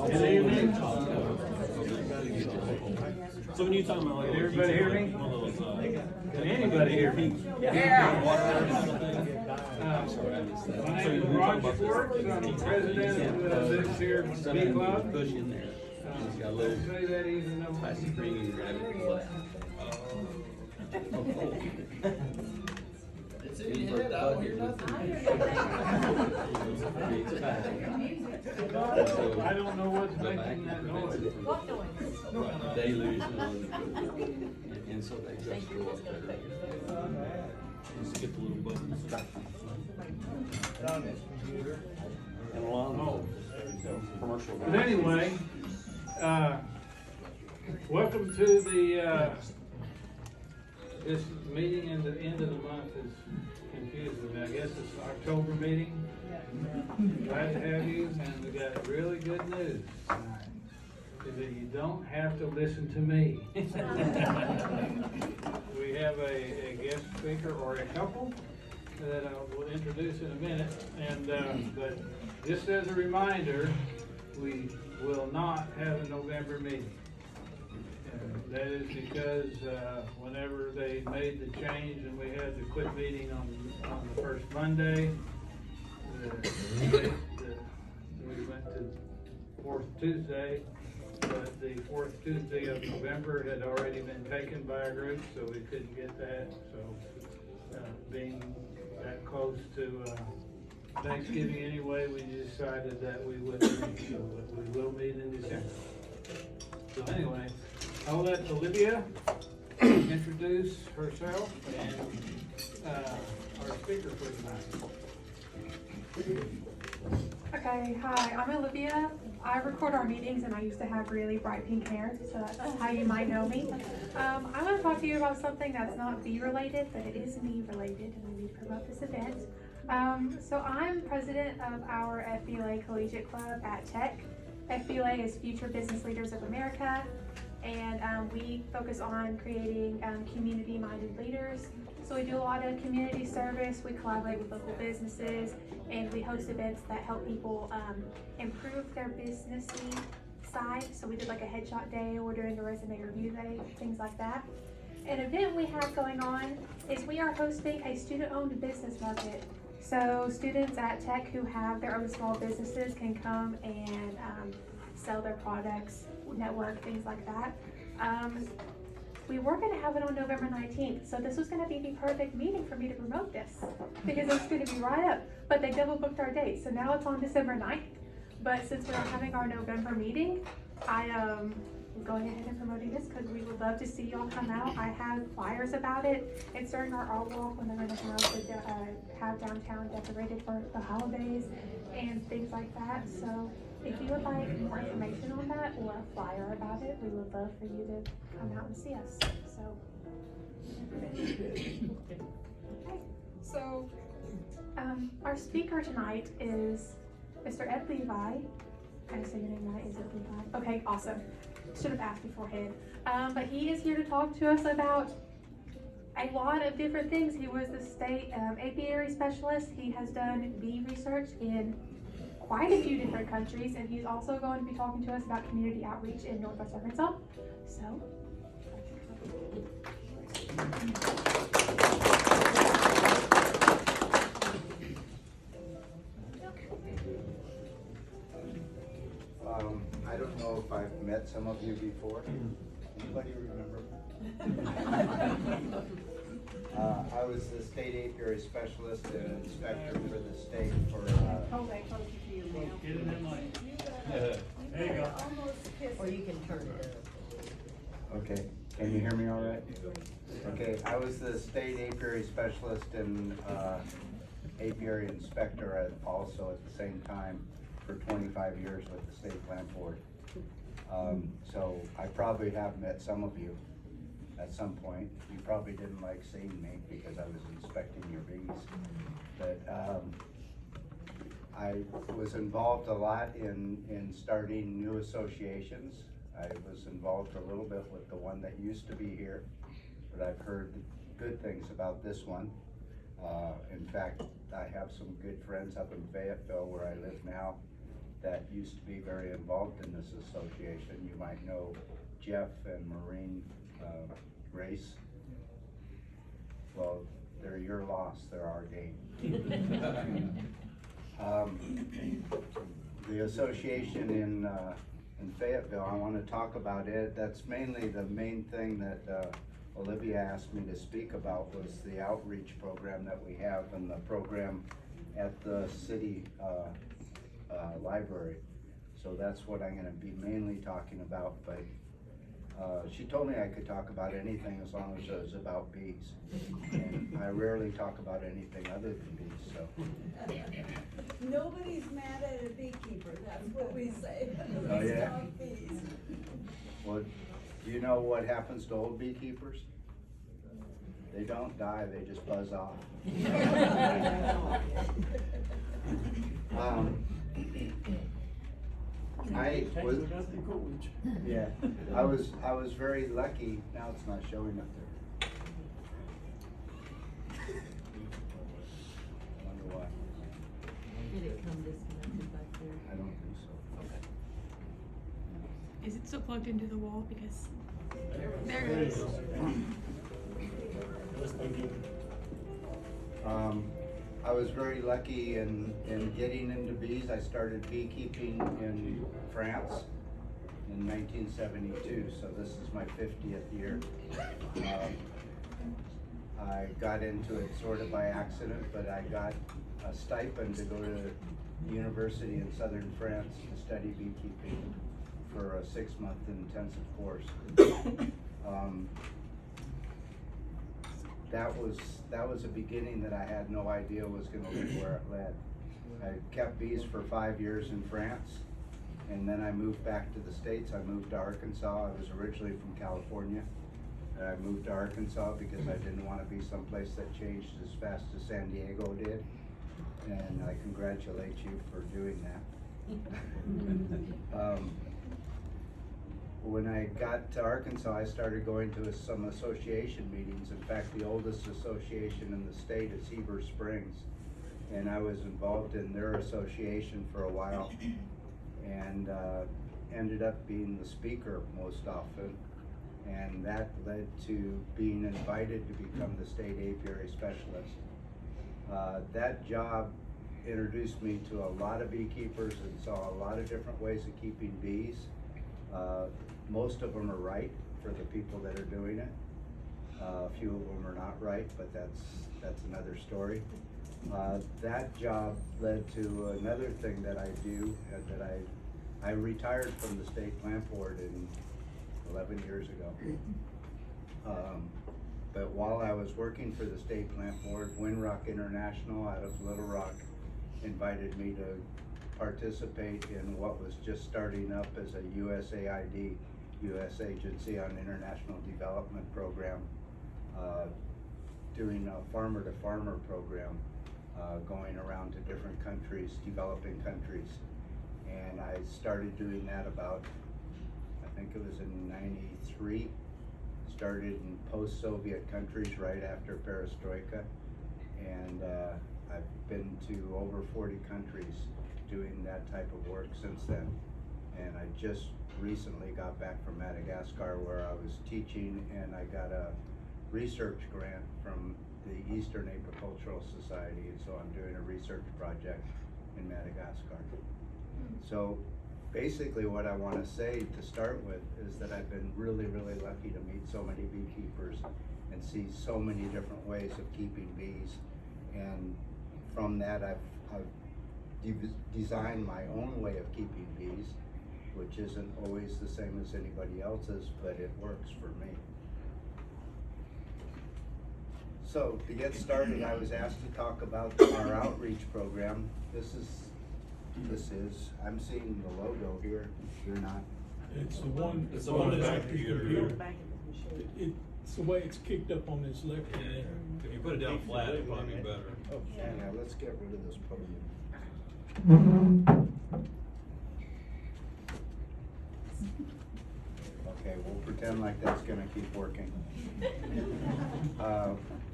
Good evening. So when you talking about like Can everybody hear me? Can anybody hear me? My name is Roger Schwartz. I'm the president of this here Bee Club. Push in there. It's got a little Say that even though. plastic ring and grab it and pull it out. It's in your head, I don't hear nothing. I don't know what's making that noise. What noise? Deluge and so they just go up there. Just get the little buttons. And a lot of commercial. But anyway, welcome to the, this meeting, and the end of the month is confusing me. I guess it's the October meeting. Glad to have you, and we got really good news tonight. Is that you don't have to listen to me. We have a guest speaker, or a couple, that I will introduce in a minute. And but just as a reminder, we will not have a November meeting. That is because whenever they made the change and we had to quit meeting on the first Monday, we went to fourth Tuesday, but the fourth Tuesday of November had already been taken by a group, so we couldn't get that. So being that close to Thanksgiving anyway, we decided that we wouldn't meet, so we will meet in December. So anyway, I'll let Olivia introduce herself and our speaker for tonight. Okay, hi, I'm Olivia. I record our meetings and I used to have really bright pink hair, so that's how you might know me. I'm going to talk to you about something that's not bee related, but it is me related, and I need to promote this event. So I'm president of our FBLA Collegiate Club at Tech. FBLA is Future Business Leaders of America, and we focus on creating community-minded leaders. So we do a lot of community service, we collaborate with local businesses, and we host events that help people improve their business side. So we did like a headshot day, we're doing a resume review day, things like that. An event we have going on is we are hosting a student-owned business market. So students at Tech who have their own small businesses can come and sell their products, network, things like that. We were going to have it on November 19th, so this was going to be the perfect meeting for me to promote this, because it's going to be right up, but they double booked our date, so now it's on December 9th. But since we're having our November meeting, I'm going ahead and promoting this because we would love to see y'all come out. I have flyers about it. It's during our art walk when they're going to have downtown decorated for the holidays and things like that. So if you would like more information on that or a flyer about it, we would love for you to come out and see us. So, our speaker tonight is Mr. Ed Levi. Can I say your name right? Is it Levi? Okay, awesome. Should have asked beforehand. But he is here to talk to us about a lot of different things. He was the state apiary specialist. He has done bee research in quite a few different countries, and he's also going to be talking to us about community outreach in Northwest Arkansas. So, I don't know if I've met some of you before. Anybody remember? I was the state apiary specialist and inspector for the state for. Hold that closer to your mouth. Get in that mic. There you go. Or you can turn it up. Okay, can you hear me all right? Okay, I was the state apiary specialist and apiary inspector also at the same time for 25 years with the state plant board. So I probably have met some of you at some point. You probably didn't like seeing me because I was inspecting your bees. But I was involved a lot in starting new associations. I was involved a little bit with the one that used to be here, but I've heard good things about this one. In fact, I have some good friends up in Fayetteville where I live now that used to be very involved in this association. You might know Jeff and Maureen Grace. Well, they're your loss, they're our gain. The association in Fayetteville, I want to talk about it. That's mainly the main thing that Olivia asked me to speak about was the outreach program that we have and the program at the city library. So that's what I'm going to be mainly talking about, but she told me I could talk about anything as long as it was about bees. And I rarely talk about anything other than bees, so. Nobody's mad at a beekeeper, that's what we say. Oh, We yeah? stop bees. Well, do you know what happens to old beekeepers? They don't die, they just buzz off. I was, yeah, I was very lucky. Now it's not showing up there. I wonder why. Did it come disconnected back there? I don't think so. Is it still plugged into the wall? Because there it is. I was very lucky in getting into bees. I started beekeeping in France in 1972, so this is my 50th year. I got into it sort of by accident, but I got a stipend to go to university in southern France to study beekeeping for a 6-month intensive course. That was a beginning that I had no idea was going to lead where it led. I kept bees for 5 years in France, and then I moved back to the States. I moved to Arkansas. I was originally from California. I moved to Arkansas because I didn't want to be someplace that changed as fast as San Diego did, and I congratulate you for doing that. When I got to Arkansas, I started going to some association meetings. In fact, the oldest association in the state is Heber Springs. And I was involved in their association for a while and ended up being the speaker most often. And that led to being invited to become the state apiary specialist. That job introduced me to a lot of beekeepers and saw a lot of different ways of keeping bees. Most of them are right for the people that are doing it. A few of them are not right, but that's another story. That job led to another thing that I do, that I retired from the state plant board 11 years ago. But while I was working for the state plant board, Windrock International out of Little Rock invited me to participate in what was just starting up as a USAID, U.S. Agency on International Development program, doing a farmer-to-farmer program, going around to different countries, developing countries. And I started doing that about, I think it was in '93, started in post-Soviet countries right after Perestroika. And I've been to over 40 countries doing that type of work since then. And I just recently got back from Madagascar where I was teaching, and I got a research grant from the Eastern Apicultural Society, and so I'm doing a research project in Madagascar. So basically what I want to say to start with is that I've been really, really lucky to meet so many beekeepers and see so many different ways of keeping bees. And from that I've designed my own way of keeping bees, which isn't always the same as anybody else's, but it works for me. So to get started, I was asked to talk about our outreach program. This is, I'm seeing the logo here, you're not. It's the one. It's the one that's back at the here. computer. Back of the machine. It's the way it's kicked up on this left hand there. If you put it down flat, it'd probably be better. Oh, Yeah, let's get rid of this podium. Okay, we'll pretend like that's gonna keep working.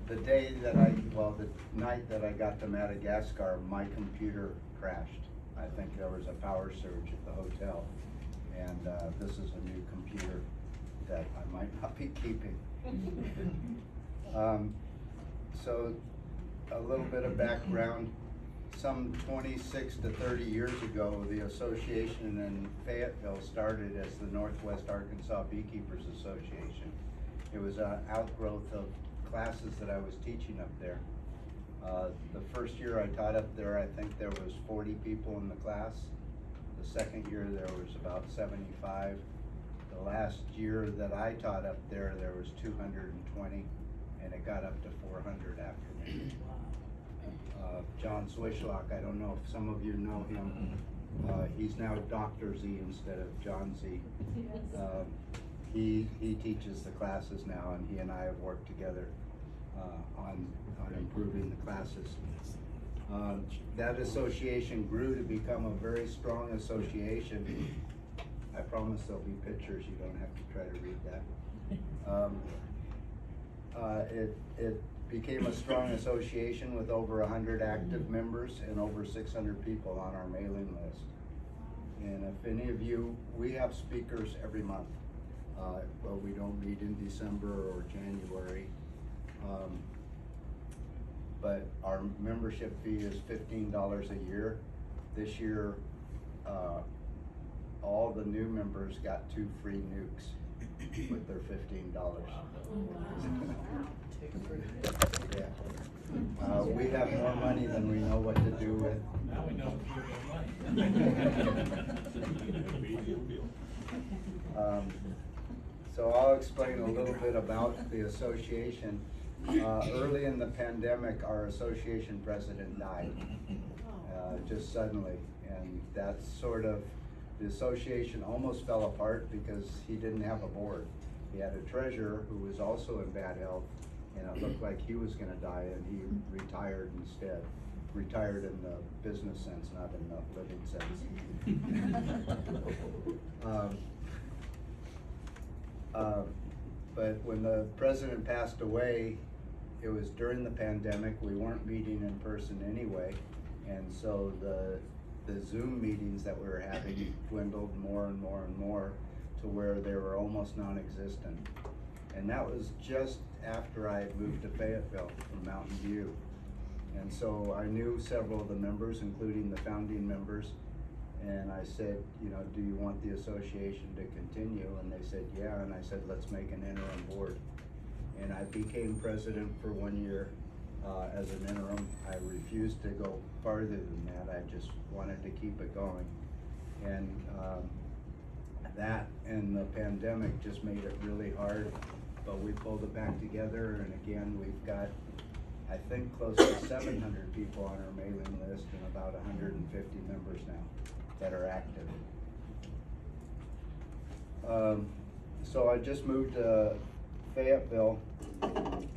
The day that the night that I got to Madagascar, my computer crashed. I think there was a power surge at the hotel, and this is a new computer that I might not be keeping. So a little bit of background. Some 26 to 30 years ago, the association in Fayetteville started as the Northwest Arkansas Beekeepers Association. It was an outgrowth of classes that I was teaching up there. The first year I taught up there, I think there was 40 people in the class. The second year there was about 75. The last year that I taught up there, there was 220, and it got up to 400 after me. John Swishlock, I don't know if some of you know him. He's now Dr. Z instead of John Z. He teaches the classes now, and he and I have worked together on improving the classes. That association grew to become a very strong association. I promise there'll be pictures, you don't have to try to read that. It became a strong association with over 100 active members and over 600 people on our mailing list. And if any of you, we have speakers every month. Well, we don't meet in December or January. But our membership fee is $15 a year. This year, all the new members got 2 free nukes with their $15. Yeah. We have more money than we know what to do with. Now we know if you have money. So I'll explain a little bit about the association. Early in the pandemic, our association president died, just suddenly, and that's sort of, the association almost fell apart because he didn't have a board. He had a treasurer who was also in bad health, and it looked like he was gonna die, and he retired instead. Retired in the business sense, not in the living sense. But when the president passed away, it was during the pandemic. We weren't meeting in person anyway, and so the Zoom meetings that we were having dwindled more and more and more to where they were almost non-existent. And that was just after I had moved to Fayetteville from Mountain View. And so I knew several of the members, including the founding members, and I said, you know, do you want the association to continue? And they said, yeah, and I said, let's make an interim board. And I became president for 1 year as an interim. I refused to go farther than that. I just wanted to keep it going. And that and the pandemic just made it really hard, but we pulled it back together, and again, we've got, I think, close to 700 people on our mailing list and about 150 members now that are active. So I just moved to Fayetteville,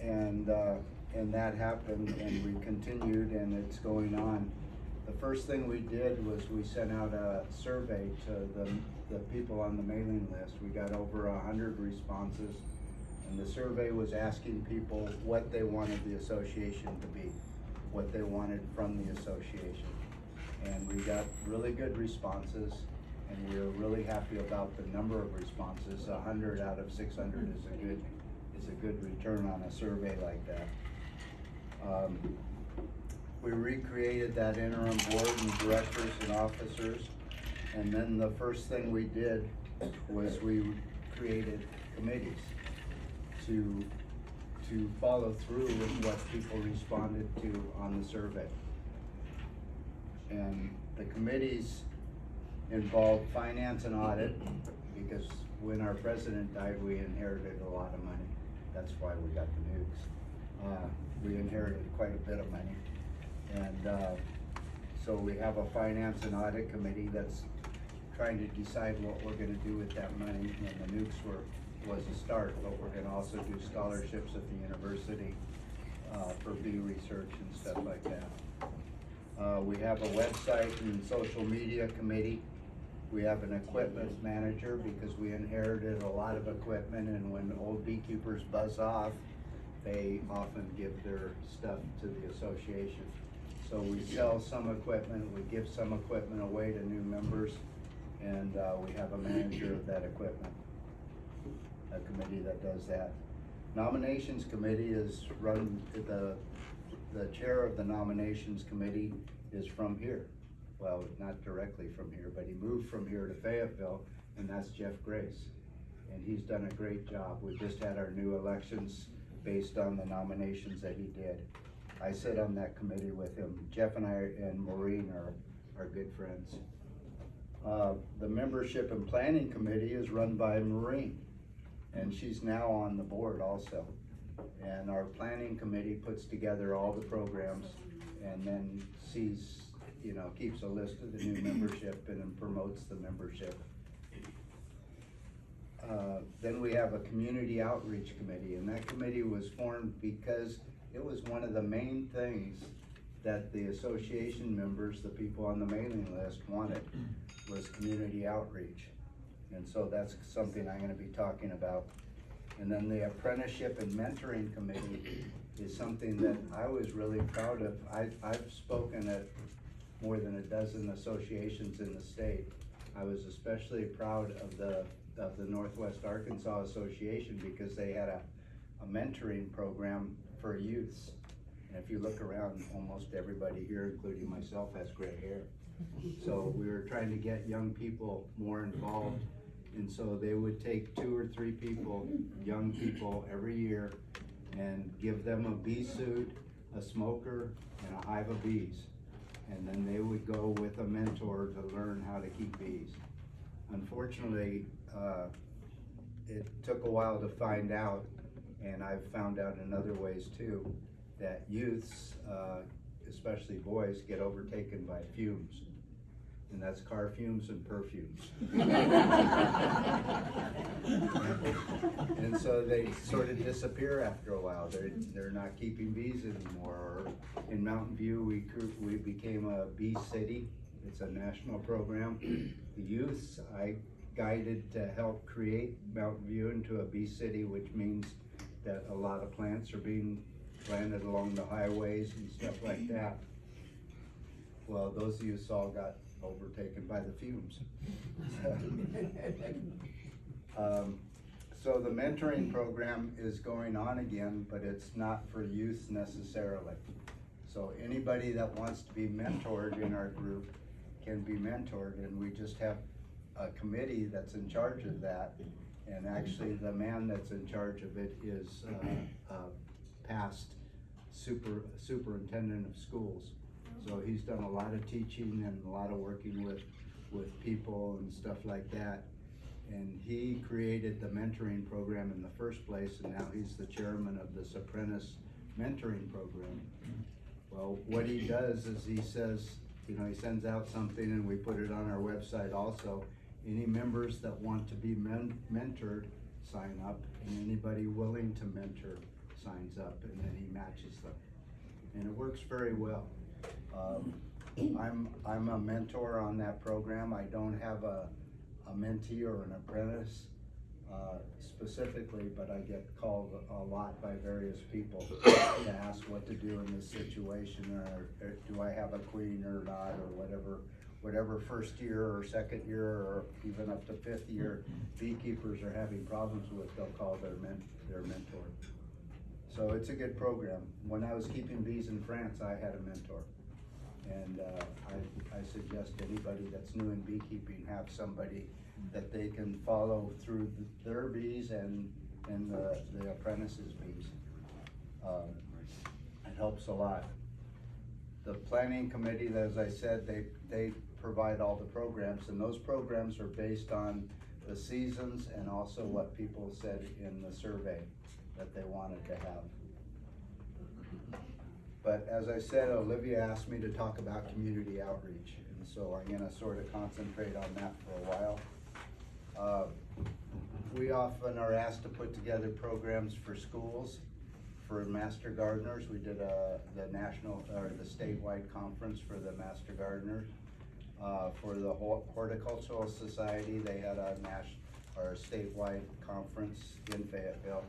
and that happened, and we continued, and it's going on. The first thing we did was we sent out a survey to the people on the mailing list. We got over 100 responses, and the survey was asking people what they wanted the association to be, what they wanted from the association. And we got really good responses, and we were really happy about the number of responses. 100 out of 600 is a good return on a survey like that. We recreated that interim board and directors and officers, and then the first thing we did was we created committees to follow through with what people responded to on the survey. And the committees involved finance and audit, because when our president died, we inherited a lot of money. That's why we got the nukes. We inherited quite a bit of money. And so we have a finance and audit committee that's trying to decide what we're gonna do with that money. And the nukes was a start, but we're gonna also do scholarships at the university for bee research and stuff like that. We have a website and social media committee. We have an equipment manager because we inherited a lot of equipment, and when old beekeepers buzz off, they often give their stuff to the association. So we sell some equipment, we give some equipment away to new members, and we have a manager of that equipment, a committee that does that. Nominations committee is run, the chair of the nominations committee is from here. Well, not directly from here, but he moved from here to Fayetteville, and that's Jeff Grace. And he's done a great job. We just had our new elections based on the nominations that he did. I sit on that committee with him. Jeff and I and Maureen are good friends. The membership and planning committee is run by Maureen, and she's now on the board also. And our planning committee puts together all the programs and then sees, you know, keeps a list of the new membership and then promotes the membership. Then we have a community outreach committee, and that committee was formed because it was one of the main things that the association members, the people on the mailing list, wanted, was community outreach. And so that's something I'm gonna be talking about. And then the apprenticeship and mentoring committee is something that I was really proud of. I've spoken at more than a dozen associations in the state. I was especially proud of the Northwest Arkansas Association because they had a mentoring program for youths. And if you look around, almost everybody here, including myself, has gray hair. So we were trying to get young people more involved. And so they would take 2 or 3 people, young people, every year and give them a bee suit, a smoker, and a hive of bees. And then they would go with a mentor to learn how to keep bees. Unfortunately, it took a while to find out, and I've found out in other ways too, that youths, especially boys, get overtaken by fumes. And that's car fumes and perfumes. And so they sort of disappear after a while. They're not keeping bees anymore. Or in Mountain View, we became a bee city. It's a national program. The youths I guided to help create Mountain View into a bee city, which means that a lot of plants are being planted along the highways and stuff like that. Well, those youths all got overtaken by the fumes. So the mentoring program is going on again, but it's not for youth necessarily. So anybody that wants to be mentored in our group can be mentored, and we just have a committee that's in charge of that. And actually the man that's in charge of it is past superintendent of schools. So he's done a lot of teaching and a lot of working with people and stuff like that. And he created the mentoring program in the first place, and now he's the chairman of this apprentice mentoring program. Well, what he does is he says, you know, he sends out something, and we put it on our website also. Any members that want to be mentored sign up, and anybody willing to mentor signs up, and then he matches them. And it works very well. I'm a mentor on that program. I don't have a mentee or an apprentice specifically, but I get called a lot by various people to ask what to do in this situation, or do I have a queen or not, or whatever first year or second year or even up to 5th year beekeepers are having problems with, they'll call their mentor. So it's a good program. When I was keeping bees in France, I had a mentor. And I suggest anybody that's new in beekeeping have somebody that they can follow through their bees and the apprentices' bees. It helps a lot. The planning committee, as I said, they provide all the programs, and those programs are based on the seasons and also what people said in the survey that they wanted to have. But as I said, Olivia asked me to talk about community outreach, and so I'm gonna sort of concentrate on that for a while. We often are asked to put together programs for schools, for master gardeners. We did the national or the statewide conference for the master gardeners. For the Horticultural Society, they had a statewide conference in Fayetteville,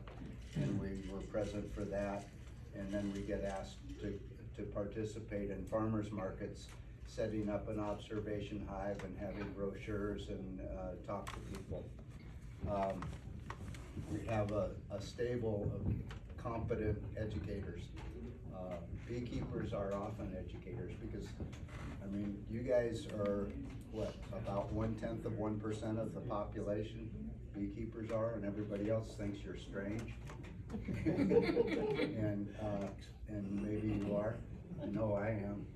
and we were present for that. And then we get asked to participate in farmers markets, setting up an observation hive and having brochures and talk to people. We have a stable of competent educators. Beekeepers are often educators because, I mean, you guys are, what, about 1/10 of the population? Beekeepers are, and everybody else thinks you're strange. And maybe you are. I know I am.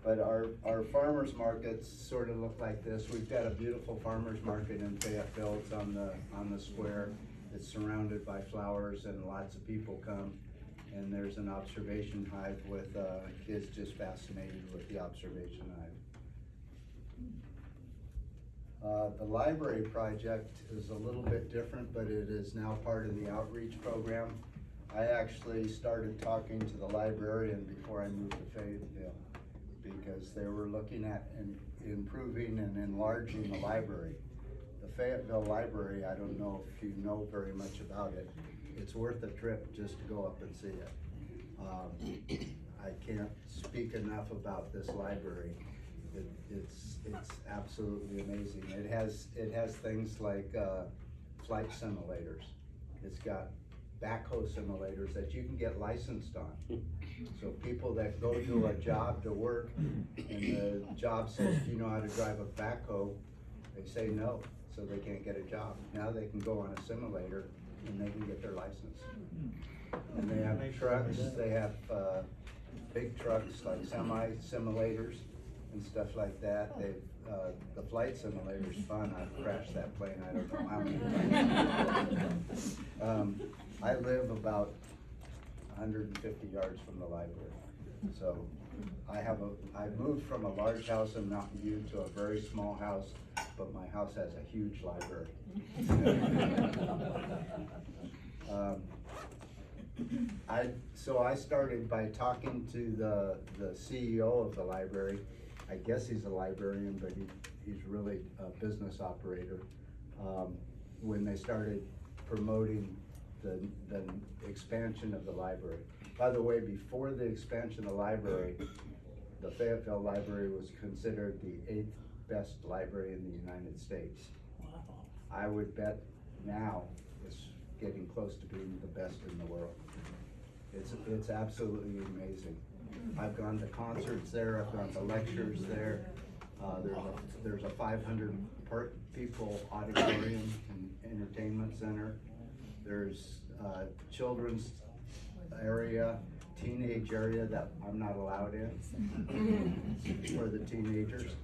But our farmers markets sort of look like this. We've got a beautiful farmers market in Fayetteville. It's on the square. It's surrounded by flowers and lots of people come. And there's an observation hive with kids just fascinated with the observation hive. The library project is a little bit different, but it is now part of the outreach program. I actually started talking to the librarian before I moved to Fayetteville because they were looking at improving and enlarging the library. The Fayetteville Library, I don't know if you know very much about it. It's worth a trip just to go up and see it. I can't speak enough about this library. It's absolutely amazing. It has things like flight simulators. It's got backhoe simulators that you can get licensed on. So people that go to a job to work and the job says, do you know how to drive a backhoe? They say no, so they can't get a job. Now they can go on a simulator and they can get their license. And they have trucks, they have big trucks like semi simulators and stuff like that. They've the flight simulator's fun. I've crashed that plane I don't know how many times. I live about 150 yards from the library. So I moved from a large house in Mountain View to a very small house, but my house has a huge library. So I started by talking to the CEO of the library. I guess he's a librarian, but he's really a business operator. When they started promoting the expansion of the library. By the way, before the expansion of the library, the Fayetteville Library was considered the 8th best library in the United States. I would bet now it's getting close to being the best in the world. It's absolutely amazing. I've gone to concerts there, I've gone to lectures there. There's a 500 people auditorium and entertainment center. There's children's area, teenage area that I'm not allowed in for the teenagers.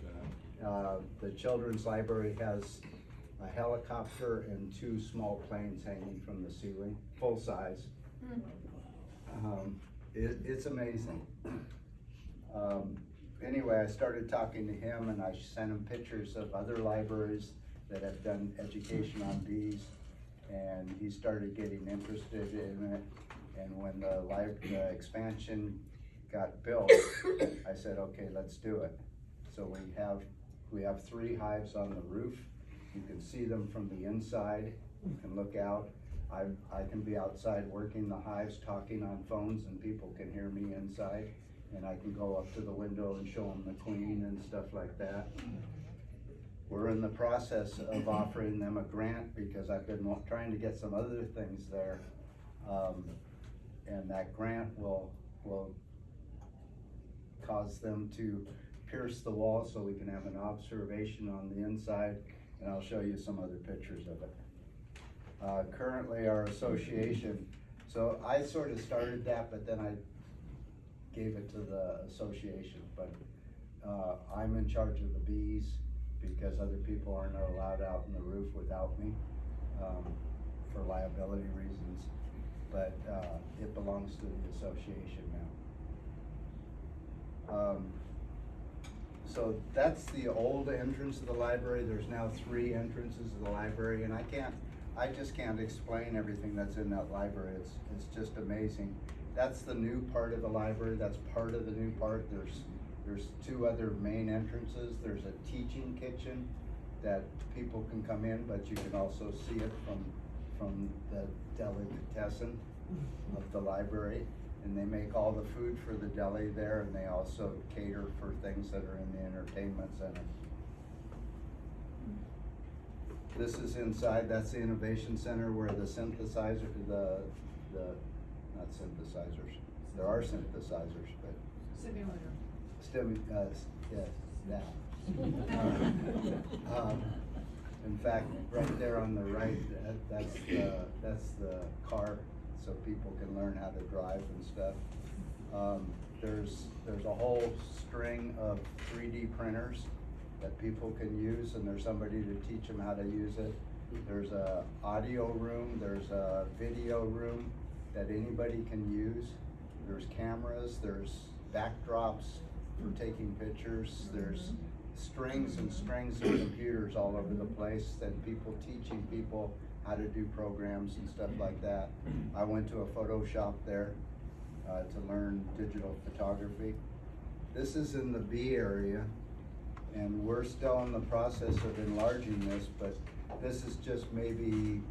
The children's library has a helicopter and 2 small planes hanging from the ceiling, full size. It's amazing. Anyway, I started talking to him and I sent him pictures of other libraries that have done education on bees, and he started getting interested in it. And when the expansion got built, I said, okay, let's do it. So we have 3 hives on the roof. You can see them from the inside. You can look out. I can be outside working the hives, talking on phones, and people can hear me inside. And I can go up to the window and show them the queen and stuff like that. We're in the process of offering them a grant because I've been trying to get some other things there. And that grant will cause them to pierce the wall so we can have an observation on the inside, and I'll show you some other pictures of it. Currently our association, so I sort of started that, but then I gave it to the association, but I'm in charge of the bees because other people aren't allowed out in the roof without me for liability reasons, but it belongs to the association now. So that's the old entrance of the library. There's now 3 entrances of the library, and I just can't explain everything that's in that library. It's just amazing. That's the new part of the library. That's part of the new part. There's 2 other main entrances. There's a teaching kitchen that people can come in, but you can also see it from the delicatessen of the library. And they make all the food for the deli there, and they also cater for things that are in the entertainment center. This is inside, that's the Innovation Center where the synthesizer, not synthesizers, there are synthesizers, but. Yes, that. In fact, right there on the right, that's the car, so people can learn how to drive and stuff. There's a whole string of 3D printers that people can use, and there's somebody to teach them how to use it. There's a audio room, there's a video room that anybody can use. There's cameras, there's backdrops for taking pictures, there's strings and strings of computers all over the place, and people teaching people how to do programs and stuff like that. I went to a photo shop there to learn digital photography. This is in the B area, and we're still in the process of enlarging this, but this is just maybe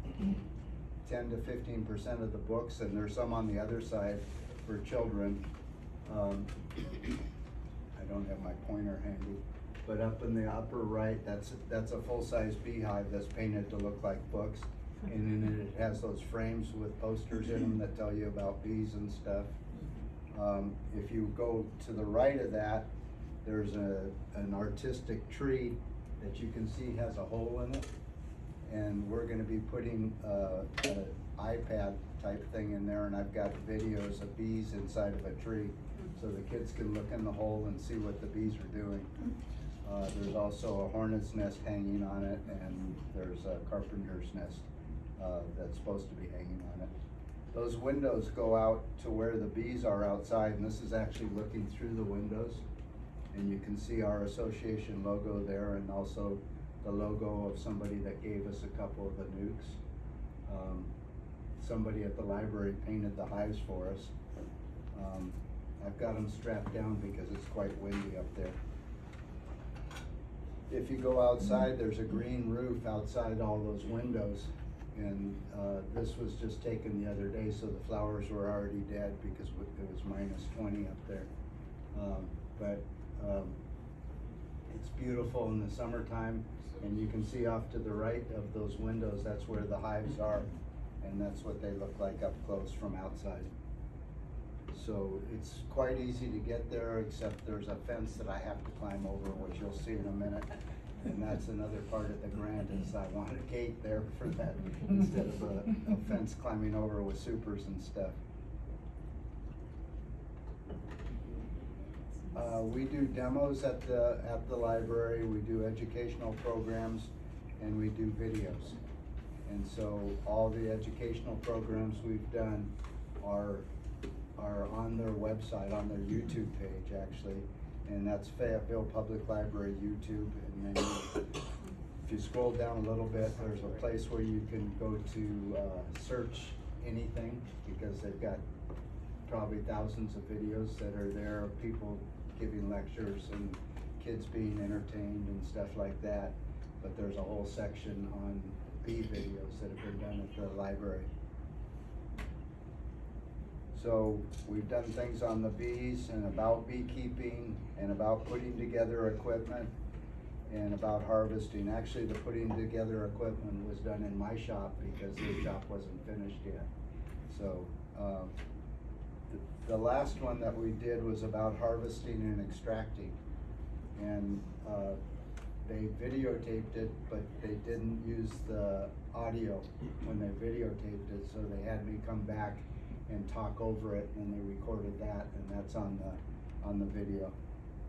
10 to 15% of the books, and there's some on the other side for children. I don't have my pointer handy, but up in the upper right, that's a full-size beehive that's painted to look like books. And then it has those frames with posters in them that tell you about bees and stuff. If you go to the right of that, there's an artistic tree that you can see has a hole in it. And we're gonna be putting an iPad type thing in there, and I've got videos of bees inside of a tree, so the kids can look in the hole and see what the bees are doing. There's also a hornet's nest hanging on it, and there's a carpenter's nest that's supposed to be hanging on it. Those windows go out to where the bees are outside, and this is actually looking through the windows. And you can see our association logo there, and also the logo of somebody that gave us a couple of the nukes. Somebody at the library painted the hives for us. I've got them strapped down because it's quite windy up there. If you go outside, there's a green roof outside all those windows. And this was just taken the other day, so the flowers were already dead because it was -20 up there. It's beautiful in the summertime, and you can see off to the right of those windows, that's where the hives are, and that's what they look like up close from outside. So it's quite easy to get there, except there's a fence that I have to climb over, which you'll see in a minute. And that's another part of the grant, is I want a gate there for that instead of a fence climbing over with supers and stuff. We do demos at the library, we do educational programs, and we do videos. And so all the educational programs we've done are on their website, on their YouTube page actually, and that's Fayetteville Public Library YouTube. And then if you scroll down a little bit, there's a place where you can go to search anything, because they've got probably thousands of videos that are there of people giving lectures and kids being entertained and stuff like that. But there's a whole section on bee videos that have been done at the library. So we've done things on the bees and about beekeeping and about putting together equipment and about harvesting. Actually, the putting together equipment was done in my shop because the shop wasn't finished yet. So the last one that we did was about harvesting and extracting. And they videotaped it, but they didn't use the audio when they videotaped it, so they had me come back and talk over it, and they recorded that, and that's on the video.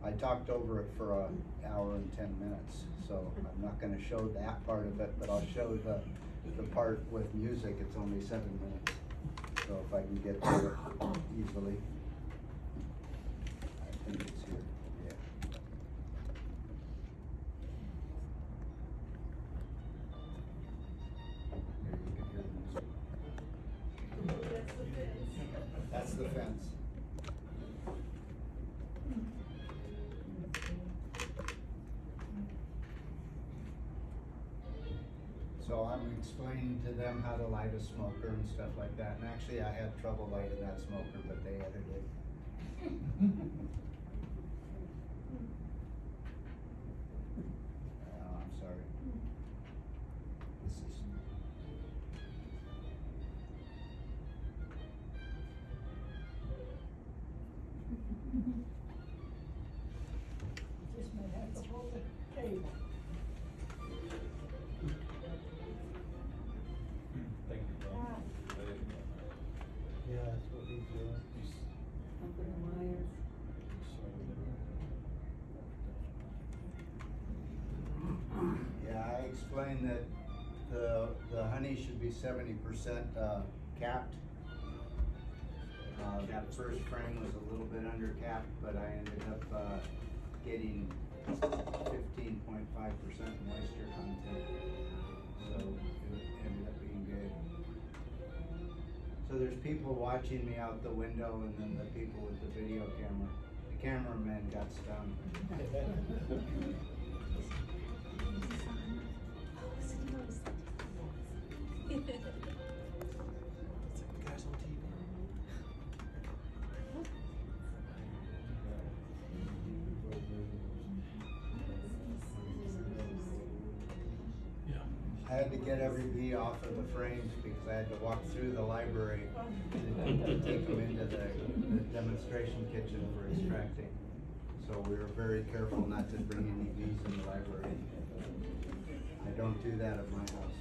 I talked over it for an hour and 10 minutes, so I'm not gonna show that part of it, but I'll show the part with music. It's only 7 minutes, so if I can get to it easily. I think it's here, yeah. Here, you can hear the music. That's the fence. So I'm explaining to them how to light a smoker and stuff like that, and actually I had trouble lighting that smoker, but they edited it. Oh, I'm sorry. This is. Just may have to hold the table. Thank you, Bob. Yeah, that's what he's doing. Yeah, I explained that the honey should be 70% capped. That first frame was a little bit under capped, but I ended up getting 15.5% moisture content. So it ended up being good. So there's people watching me out the window and then the people with the video camera. The cameraman got stung. Guys on TV. Yeah. I had to get every bee off of the frames because I had to walk through the library to take them into the demonstration kitchen for extracting. So we were very careful not to bring any bees in the library. I don't do that at my house.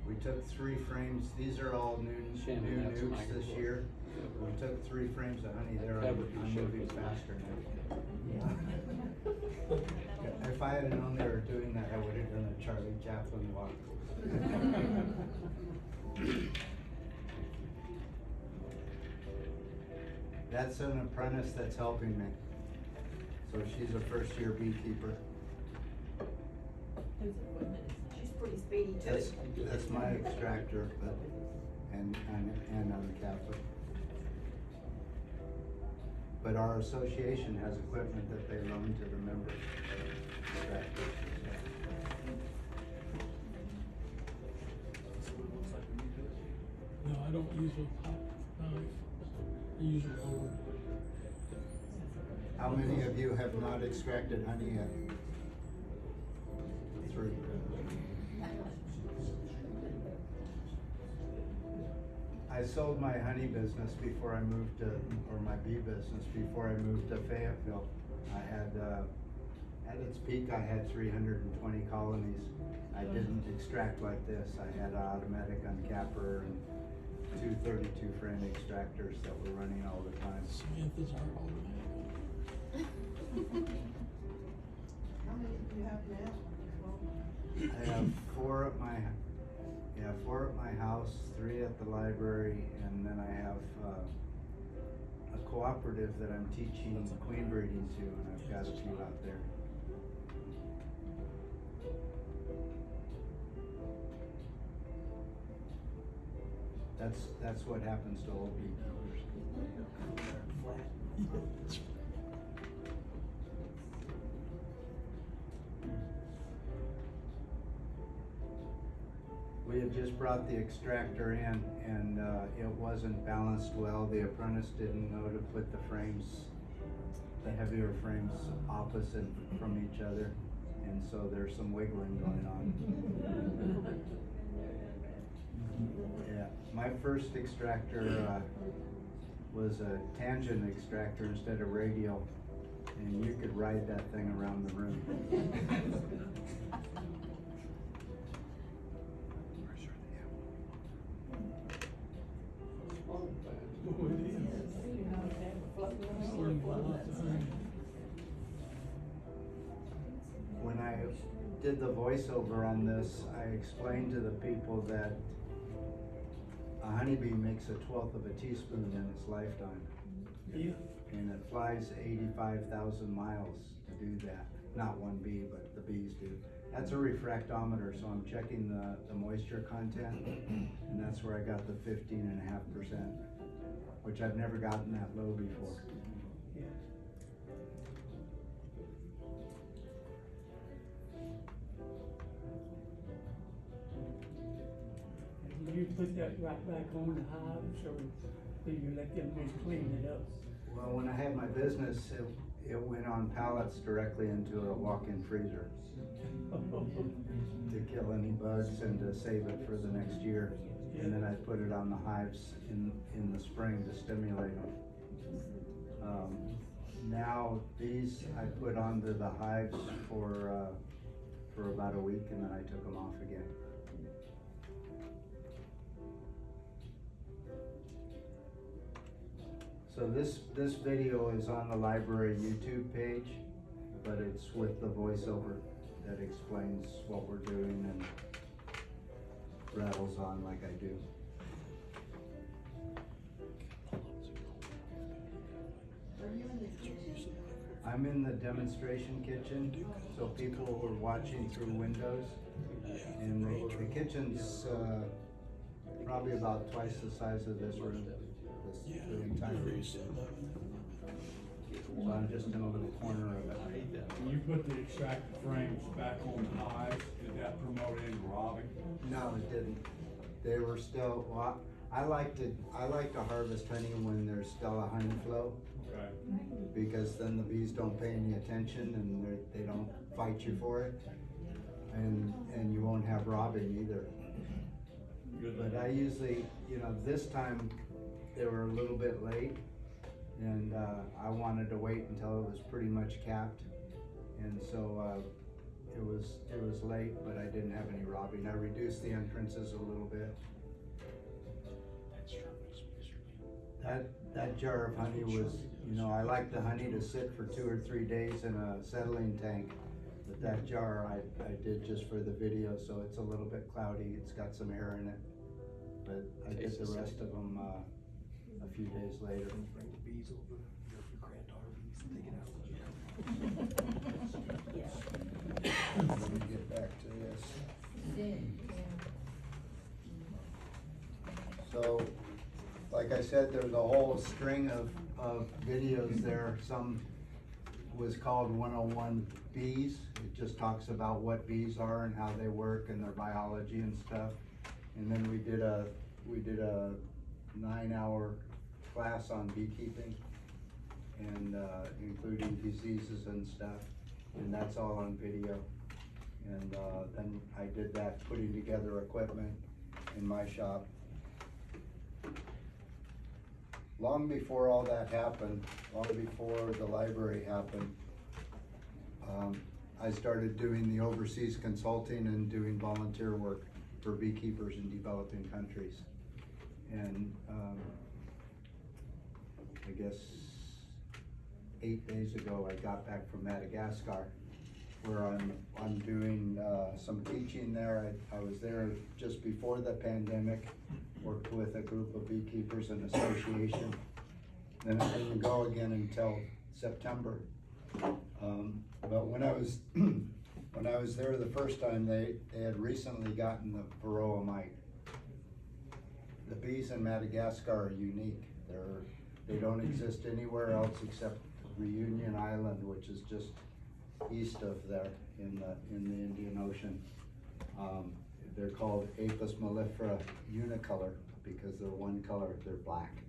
We took 3 frames, these are all new Shannon, that's a nukes this microphone. year. We took 3 frames of honey, they're That would be I'm moving showcased. faster now. If I had known they were doing that, I would have done a Charlie Chaplin walk. That's an apprentice that's helping me. So she's a first-year beekeeper. She's pretty speedy too. That's my extractor, but, and I'm Catholic. But our association has equipment that they loan to the members. Extractors. No, I don't use a hot knife. I use a roller. How many of you have not extracted honey yet? 3. I sold my honey business before I moved to, or my bee business before I moved to Fayetteville. I had, at its peak, I had 320 colonies. I didn't extract like this. I had an automatic uncapper and 2 32 frame extractors that were running all the time. Samantha's our automatic. How many do you have now? I have 4 at my, 4 at my house, 3 at the library, and then I have a cooperative that I'm teaching queen breeding to, and I've got a few out there. That's what happens to old beekeepers. We had just brought the extractor in and it wasn't balanced well. The apprentice didn't know to put the frames, the heavier frames opposite from each other. And so there's some wiggling going on. Yeah, my first extractor was a tangent extractor instead of radial. And you could ride that thing around the room. Oh, it is. Learned a lot of honey. When I did the voiceover on this, I explained to the people that a honeybee makes 1/12 of a teaspoon in its lifetime. Yeah. And it flies 85,000 miles to do that. not one bee, but the bees do. That's a refractometer, so I'm checking the moisture content, and that's where I got the 15.5%, which I've never gotten that low before. Do you put that right back on the hives, or do you let them just clean it up? Well, when I had my business, it went on pallets directly into a walk-in freezer to kill any bugs and to save it for the next year. And then I put it on the hives in the spring to stimulate them. Now these I put onto the hives for about a week, and then I took them off again. So this video is on the library YouTube page, but it's with the voiceover that explains what we're doing and rattles on like I do. Are you in the kitchen? I'm in the demonstration kitchen, so people are watching through windows. And the kitchen's probably about twice the size of this room. The entire room. So I'm just in a little corner of it. When you put the extractor frames back on the hives, did that promote any robbing? No, it didn't. They were still, well, I like to harvest honey when there's still a honey flow. Okay. Because then the bees don't pay any attention and they don't fight you for it. And you won't have robbing either. Good. But I usually, this time they were a little bit late, and I wanted to wait until it was pretty much capped. And so it was late, but I didn't have any robbing. I reduced the entrances a little bit. That jar of honey was, I like the honey to sit for 2 or 3 days in a settling tank. But that jar I did just for the video, so it's a little bit cloudy. It's got some air in it. But I did the rest of them a few days later. Bring the bees over, your granddaughter bees, take it out. Let me get back to this. So, like I said, there's a whole string of videos there. Some was called 101 Bees. It just talks about what bees are and how they work and their biology and stuff. And then we did a 9-hour class on beekeeping and including diseases and stuff. And that's all on video. And then I did that putting together equipment in my shop. Long before all that happened, long before the library happened, I started doing the overseas consulting and doing volunteer work for beekeepers in developing countries. And I guess 8 days ago, I got back from Madagascar, where I'm doing some teaching there. I was there just before the pandemic, worked with a group of beekeepers and association. Then I didn't go again until September. But when I was there the first time, they had recently gotten the varroa mite. The bees in Madagascar are unique. They don't exist anywhere else except Reunion Island, which is just east of there in the Indian Ocean. They're called Apis mellifera unicolor because they're one color, they're black.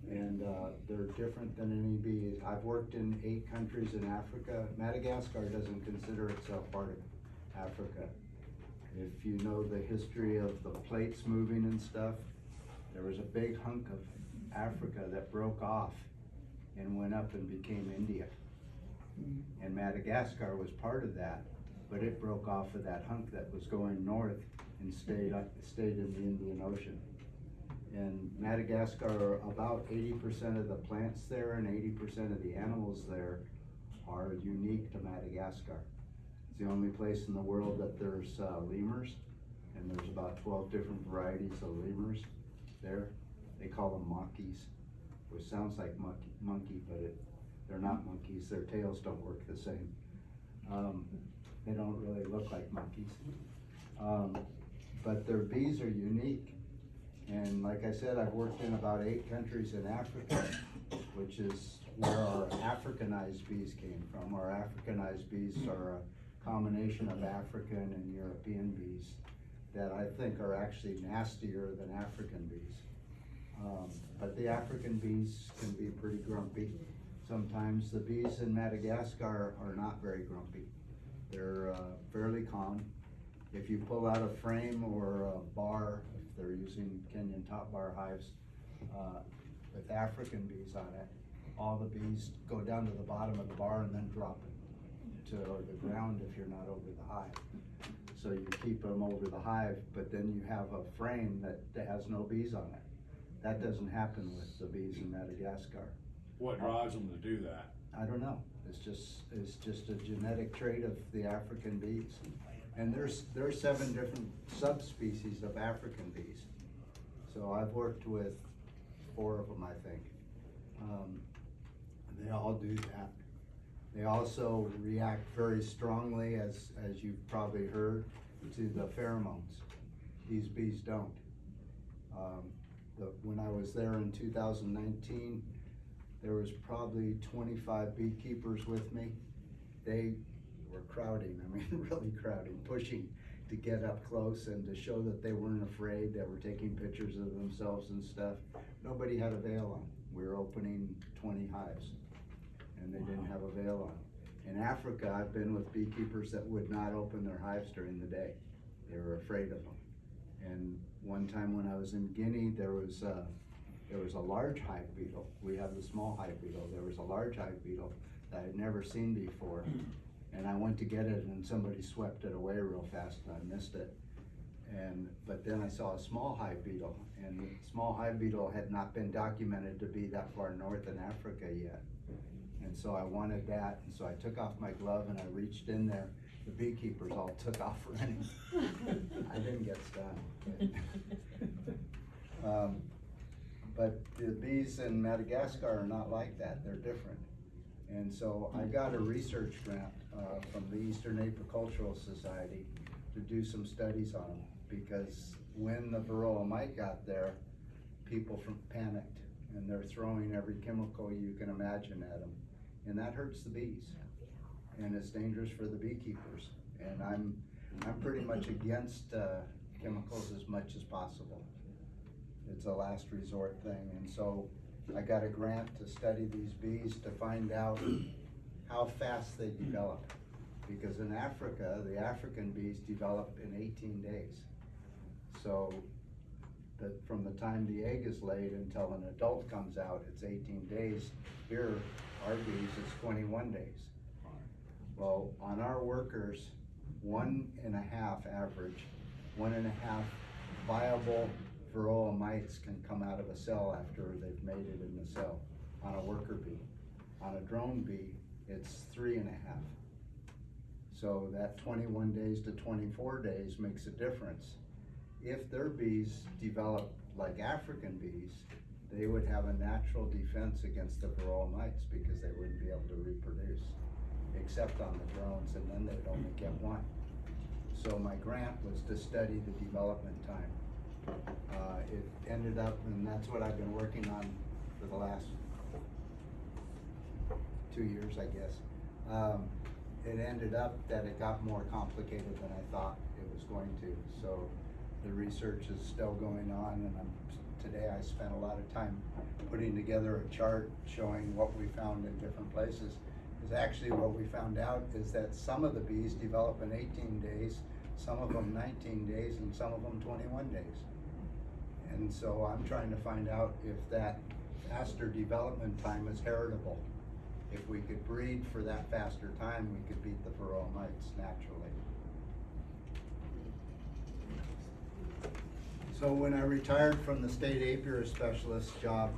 And they're different than any bee. I've worked in 8 countries in Africa. Madagascar doesn't consider itself part of Africa. If you know the history of the plates moving and stuff, there was a big hunk of Africa that broke off and went up and became India. And Madagascar was part of that, but it broke off of that hunk that was going north and stayed in the Indian Ocean. And Madagascar, about 80% of the plants there and 80% of the animals there are unique to Madagascar. It's the only place in the world that there's lemurs, and there's about 12 different varieties of lemurs there. They call them monkeys, which sounds like monkey, but they're not monkeys. Their tails don't work the same. They don't really look like monkeys. But their bees are unique. And like I said, I've worked in about 8 countries in Africa, which is where our Africanized bees came from. Our Africanized bees are a combination of African and European bees that I think are actually nastier than African bees. But the African bees can be pretty grumpy. Sometimes the bees in Madagascar are not very grumpy. They're fairly calm. If you pull out a frame or a bar, if they're using Kenyan top bar hives, with African bees on it, all the bees go down to the bottom of the bar and then drop it to the ground if you're not over the hive. So you keep them over the hive, but then you have a frame that has no bees on it. That doesn't happen with the bees in Madagascar. What drives them to do that? I don't know. It's just a genetic trait of the African bees. And there's 7 different subspecies of African bees. So I've worked with 4 of them, I think. They all do that. They also react very strongly, as you've probably heard, to the pheromones. These bees don't. When I was there in 2019, there was probably 25 beekeepers with me. They were crowding, I mean, really crowding, pushing to get up close and to show that they weren't afraid. They were taking pictures of themselves and stuff. Nobody had a veil on. We were opening 20 hives, and they didn't have a veil on. In Africa, I've been with beekeepers that would not open their hives during the day. They were afraid of them. And one time when I was in Guinea, there was a large hive beetle. We have the small hive beetle. There was a large hive beetle that I had never seen before. And I went to get it and somebody swept it away real fast and I missed it. But then I saw a small hive beetle, and the small hive beetle had not been documented to be that far north in Africa yet. And so I wanted that, and so I took off my glove and I reached in there. The beekeepers all took off running. I didn't get stung. But the bees in Madagascar are not like that. They're different. And so I got a research grant from the Eastern Apicultural Society to do some studies on them, because when the varroa mite got there, people panicked, and they're throwing every chemical you can imagine at them, and that hurts the bees, and it's dangerous for the beekeepers. And I'm pretty much against chemicals as much as possible. It's a last resort thing, and so I got a grant to study these bees to find out how fast they develop. Because in Africa, the African bees develop in 18 days. So from the time the egg is laid until an adult comes out, it's 18 days. Here, our bees, it's 21 days. Well, on our workers, 1.5 average, 1.5 viable varroa mites can come out of a cell after they've mated in the cell on a worker bee. On a drone bee, it's 3.5. So that 21 days to 24 days makes a difference. If their bees develop like African bees, they would have a natural defense against the varroa mites because they wouldn't be able to reproduce, except on the drones, and then they'd only get 1. So my grant was to study the development time. It ended up, and that's what I've been working on for the last 2 years, I guess. It ended up that it got more complicated than I thought it was going to. So the research is still going on, and today I spent a lot of time putting together a chart showing what we found in different places. Because actually what we found out is that some of the bees develop in 18 days, some of them 19 days, and some of them 21 days. And so I'm trying to find out if that faster development time is heritable. If we could breed for that faster time, we could beat the varroa mites naturally. So when I retired from the state apiary specialist job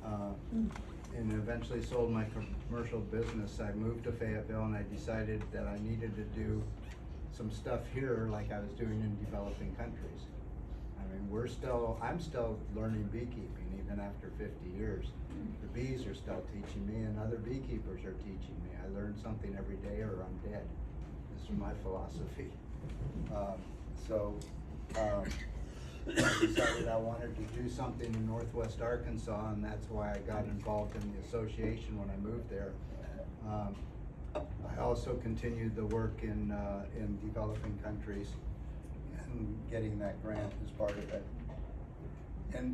and eventually sold my commercial business, I moved to Fayetteville, and I decided that I needed to do some stuff here like I was doing in developing countries. I mean, I'm still learning beekeeping even after 50 years. The bees are still teaching me and other beekeepers are teaching me. I learn something every day or I'm dead. This is my philosophy. I decided I wanted to do something in Northwest Arkansas, and that's why I got involved in the association when I moved there. I also continued the work in developing countries and getting that grant as part of it. Let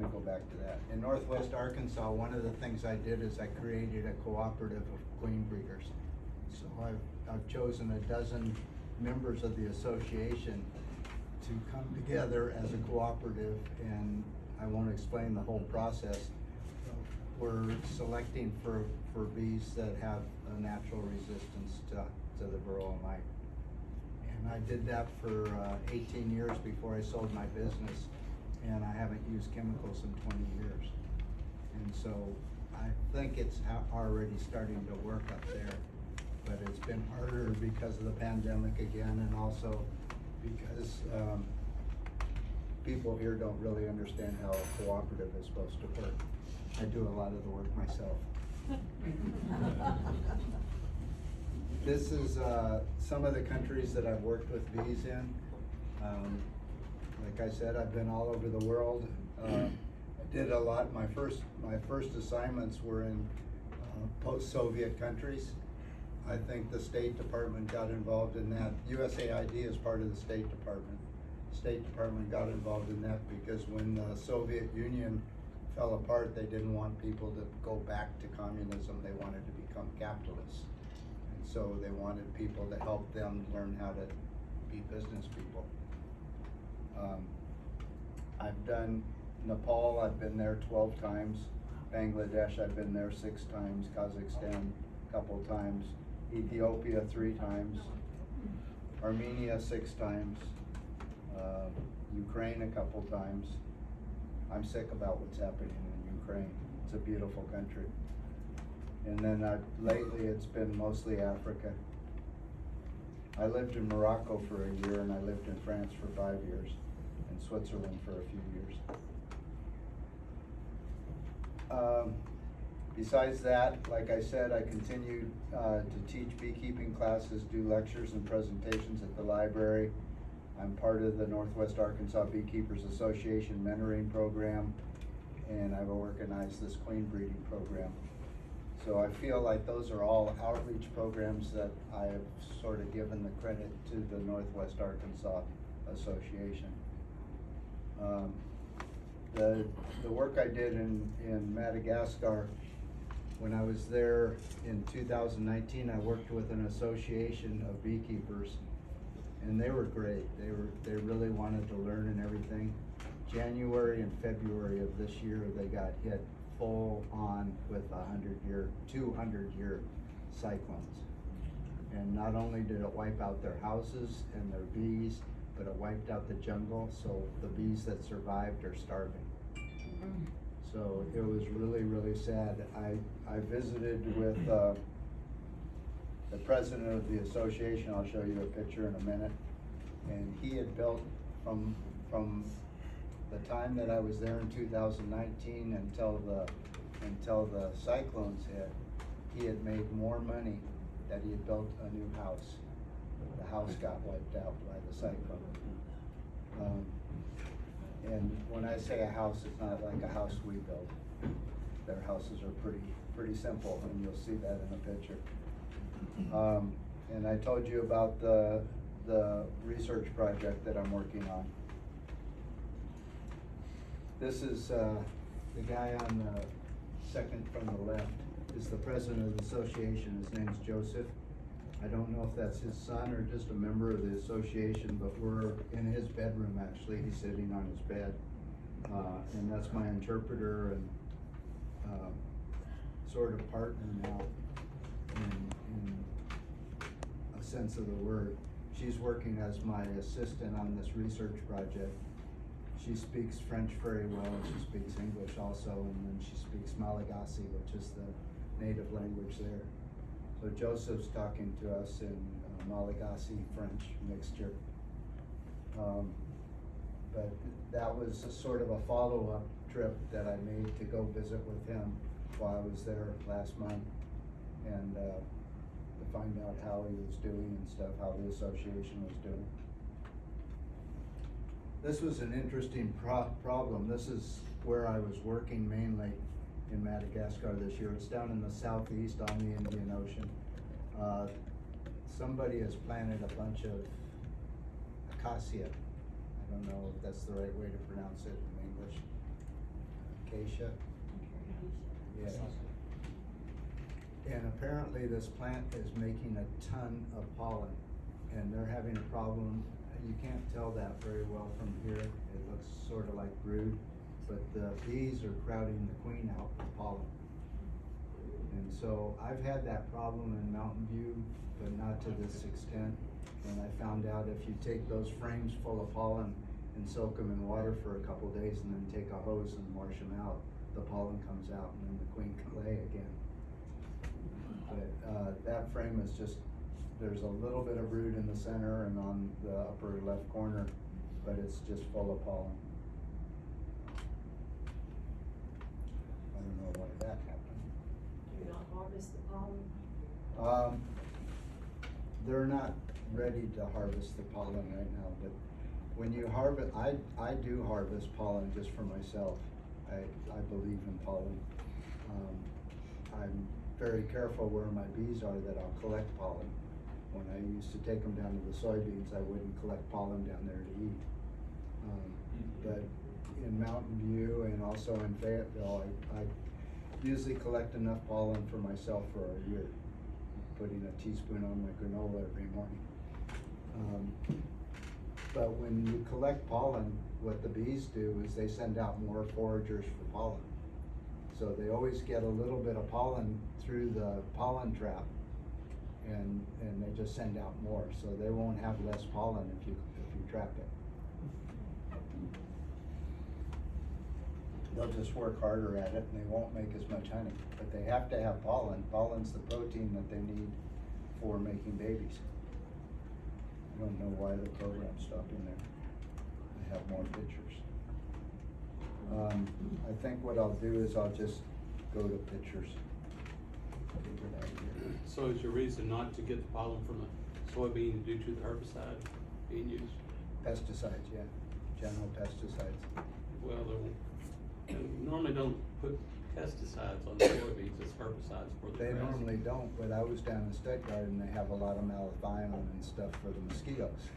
me go back to that. In Northwest Arkansas, one of the things I did is I created a cooperative of queen breeders. So I've chosen a dozen members of the association to come together as a cooperative, and I won't explain the whole process. We're selecting for bees that have a natural resistance to the varroa mite. And I did that for 18 years before I sold my business, and I haven't used chemicals in 20 years. And so I think it's already starting to work up there, but it's been harder because of the pandemic again, and also because people here don't really understand how a cooperative is supposed to work. I do a lot of the work myself. This is some of the countries that I've worked with bees in. Like I said, I've been all over the world. I did a lot. My first assignments were in post-Soviet countries. I think the State Department got involved in that. USAID is part of the State Department. State Department got involved in that because when the Soviet Union fell apart, they didn't want people to go back to communism. They wanted to become capitalists. And so they wanted people to help them learn how to be business people. I've done Nepal, I've been there 12 times. Bangladesh, I've been there 6 times. Kazakhstan, a couple times. Ethiopia 3 times. Armenia 6 times. Ukraine a couple times. I'm sick about what's happening in Ukraine. It's a beautiful country. And then lately it's been mostly Africa. I lived in Morocco for a year, and I lived in France for 5 years, and Switzerland for a few years. Besides that, like I said, I continued to teach beekeeping classes, do lectures and presentations at the library. I'm part of the Northwest Arkansas Beekeepers Association mentoring program, and I've organized this queen breeding program. So I feel like those are all outreach programs that I have sort of given the credit to the Northwest Arkansas Association. The work I did in Madagascar, when I was there in 2019, I worked with an association of beekeepers, and they were great. They really wanted to learn and everything. January and February of this year, they got hit full on with 200-year cyclones. And not only did it wipe out their houses and their bees, but it wiped out the jungle, so the bees that survived are starving. So it was really, really sad. I visited with the president of the association. I'll show you a picture in a minute. And he had built from the time that I was there in 2019 until the cyclones hit, he had made more money that he had built a new house. The house got wiped out by the cyclone. And when I say a house, it's not like a house we built. Their houses are pretty simple, and you'll see that in the picture. And I told you about the research project that I'm working on. This is the guy on the second from the left is the president of the association. His name's Joseph. I don't know if that's his son or just a member of the association, but we're in his bedroom actually. He's sitting on his bed. And that's my interpreter and sort of partner now in a sense of the word. She's working as my assistant on this research project. She speaks French very well, and she speaks English also, and then she speaks Malagasy, which is the native language there. So Joseph's talking to us in Malagasy French mixture. but that was a sort of a follow-up trip that I made to go visit with him while I was there last month, and to find out how he was doing and stuff, how the association was doing. This was an interesting problem. This is where I was working mainly in Madagascar this year. It's down in the southeast on the Indian Ocean. Somebody has planted a bunch of acacia. I don't know if that's the right way to pronounce it in English. Acacia? Yeah. And apparently this plant is making a ton of pollen, and they're having a problem. You can't tell that very well from here. It looks sort of like brood, but the bees are crowding the queen out with pollen. And so I've had that problem in Mountain View, but not to this extent. And I found out if you take those frames full of pollen and soak them in water for a couple days and then take a hose and wash them out, the pollen comes out and then the queen can lay again. But that frame is just, there's a little bit of brood in the center and on the upper left corner, but it's just full of pollen. I don't know why that happened. Do you not harvest the pollen? They're not ready to harvest the pollen right now, but when you harvest, I do harvest pollen just for myself. I believe in pollen. I'm very careful where my bees are that I'll collect pollen. When I used to take them down to the soybeans, I wouldn't collect pollen down there to eat. But in Mountain View and also in Fayetteville, I usually collect enough pollen for myself for a year, putting a teaspoon on my granola every morning. But when you collect pollen, what the bees do is they send out more foragers for pollen. So they always get a little bit of pollen through the pollen trap, and they just send out more. So they won't have less pollen if you trap it. They'll just work harder at it and they won't make as much honey. But they have to have pollen. Pollen's the protein that they need for making babies. I don't know why the program's stopping there. I have more pictures. I think what I'll do is I'll just go to pictures. Get out of here. So is your reason not to get the pollen from the soybean due to the herbicide being used? Pesticides, yeah, general pesticides. Well, they normally don't put pesticides on the soybeans, it's herbicides for the They grass. normally don't, but I was down in Stuttgart and they have a lot of malathion and stuff for the mosquitoes.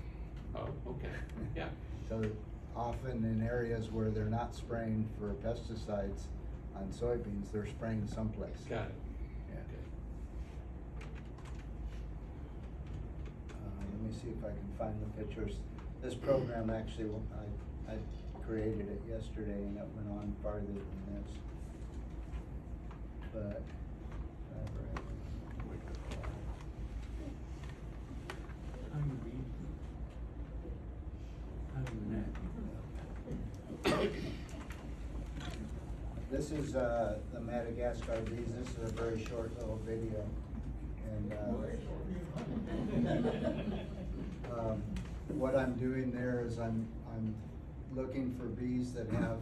Oh, okay, yeah. So often in areas where they're not spraying for pesticides on soybeans, they're spraying someplace. Got it. Yeah. Okay. Let me see if I can find the pictures. This program actually, I created it yesterday and it went on farther than this. But, this is the Madagascar bees. This is a very short little video. And what I'm doing there is I'm looking for bees that have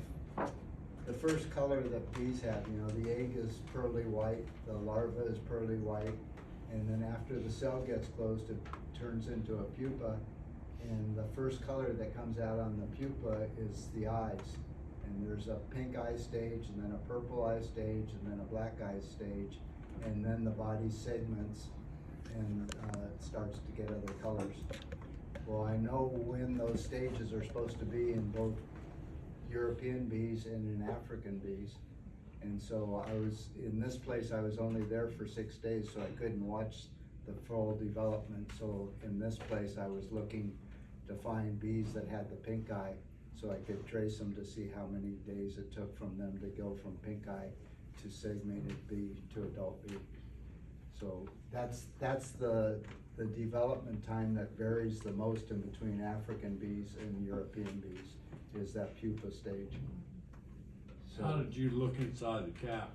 the first color that bees have. You know, the egg is pearly white, the larva is pearly white, and then after the cell gets closed, it turns into a pupa. And the first color that comes out on the pupa is the eyes. And there's a pink eye stage, and then a purple eye stage, and then a black eye stage, and then the body segments and it starts to get other colors. Well, I know when those stages are supposed to be in both European bees and in African bees. And so I was, in this place, I was only there for 6 days, so I couldn't watch the full development. So in this place, I was looking to find bees that had the pink eye, so I could trace them to see how many days it took from them to go from pink eye to segmented bee to adult bee. So that's the development time that varies the most in between African bees and European bees, is that pupa stage. So How did you look inside the cap?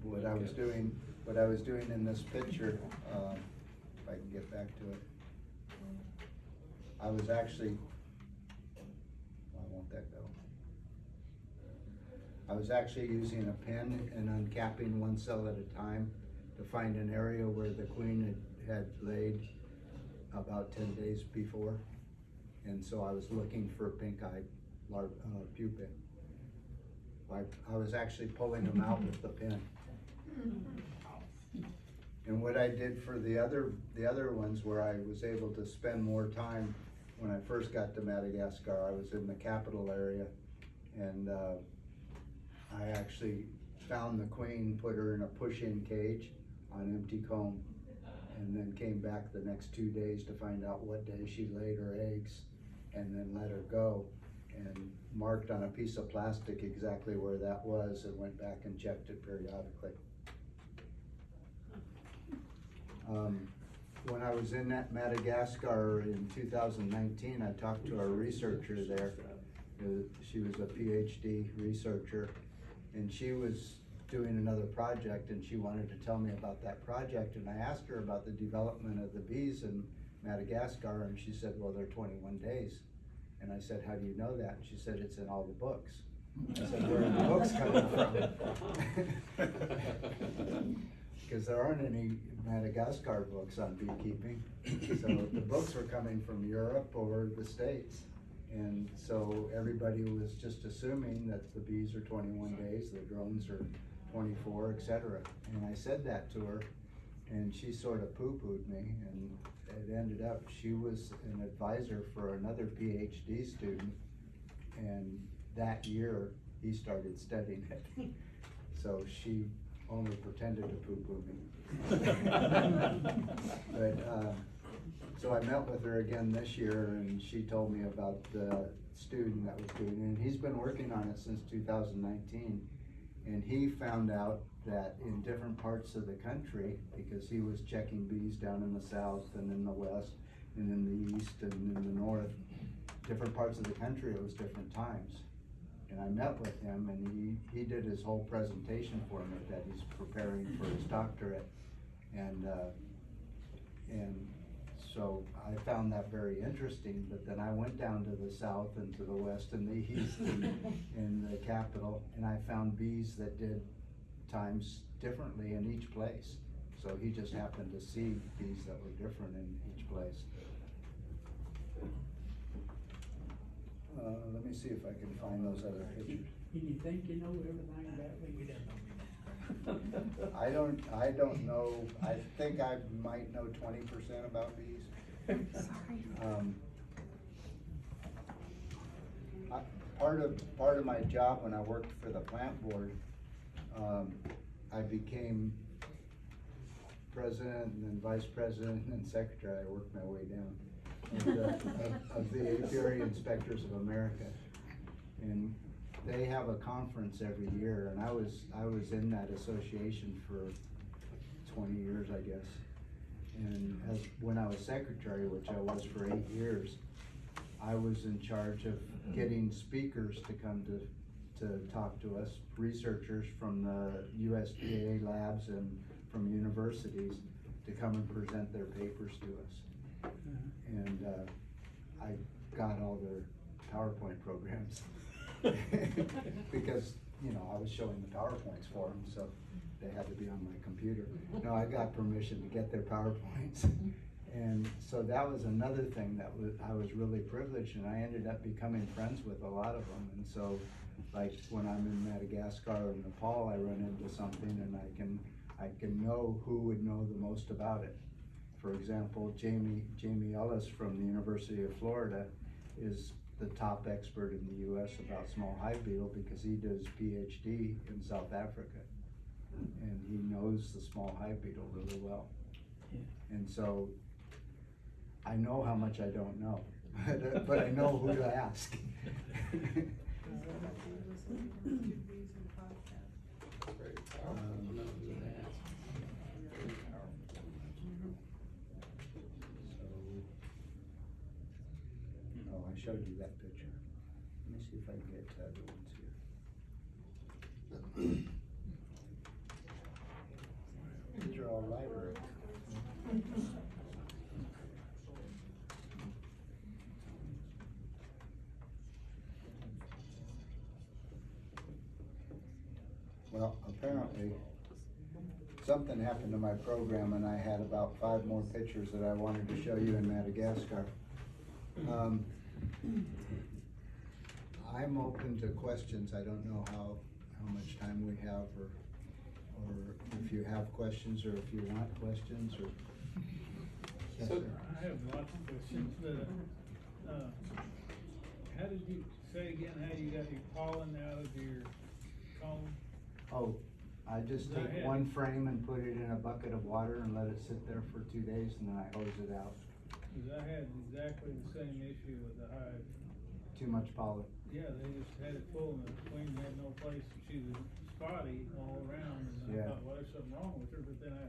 what I was doing in this picture, if I can get back to it, I was actually I was actually using a pin and uncapping one cell at a time to find an area where the queen had laid about 10 days before. And so I was looking for pink-eyed pupae. I was actually pulling them out with the pin. And what I did for the other ones where I was able to spend more time, when I first got to Madagascar, I was in the capital area, and I actually found the queen, put her in a push-in cage on empty comb, and then came back the next 2 days to find out what day she laid her eggs, and then let her go, and marked on a piece of plastic exactly where that was, and went back and checked it periodically. When I was in Madagascar in 2019, I talked to a researcher there. She was a PhD researcher, and she was doing another project, and she wanted to tell me about that project, and I asked her about the development of the bees in Madagascar, and she said, well, they're 21 days. And I said, how do you know that? And she said, it's in all the books. I said, where are the books coming from? Because there aren't any Madagascar books on beekeeping. So the books were coming from Europe or the States. And so everybody was just assuming that the bees are 21 days, the drones are 24, etc. And I said that to her, and she sort of poo-pooed me, and it ended up, she was an advisor for another PhD student, and that year he started studying it. So she only pretended to poo-poo me. But, so I met with her again this year, and she told me about the student that was doing it, and he's been working on it since 2019. And he found out that in different parts of the country, because he was checking bees down in the south and in the west and in the east and in the north, different parts of the country, it was different times. And I met with him, and he did his whole presentation for me that he's preparing for his doctorate. And so I found that very interesting, but then I went down to the south and to the west and the east and the capital, and I found bees that did times differently in each place. So he just happened to see bees that were different in each place. Let me see if I can find those other pictures. And you think you know everything about me? I don't know, I think I might know 20% about bees. Sorry. Part of my job when I worked for the plant board, I became president and then vice president and then secretary. I worked my way down of the Apiary Inspectors of America, and they have a conference every year, and I was in that association for 20 years, I guess. And when I was secretary, which I was for 8 years, I was in charge of getting speakers to come to talk to us, researchers from the USDA labs and from universities to come and present their papers to us. And I got all their PowerPoint programs because, you know, I was showing the PowerPoints for them, so they had to be on my computer. No, I got permission to get their PowerPoints. And so that was another thing that I was really privileged, and I ended up becoming friends with a lot of them. And so, like when I'm in Madagascar or Nepal, I run into something and I can know who would know the most about it. For example, Jamie Ellis from the University of Florida is the top expert in the US about small hive beetle because he does PhD in South Africa. And he knows the small hive beetle really well. And so I know how much I don't know, but I know who to ask. I showed you that picture. Let me see if I can get to other ones here. These are all library. Something happened to my program and I had about 5 more pictures that I wanted to show you in Madagascar. I'm open to questions. I don't know how much time we have, or if you have questions, or if you want questions, or. Yes, So, sir. I have lots of questions, but, how did you, say again, how you got your pollen out of your comb? Oh, I just Go take ahead. one frame and put it in a bucket of water and let it sit there for 2 days, and then I hose it out. Cause I had exactly the same issue with the hive. Too much pollen. Yeah, they just had it full and the queen had no place, she was spotty all around, and I Yeah. thought, well, there's something wrong with her, but then I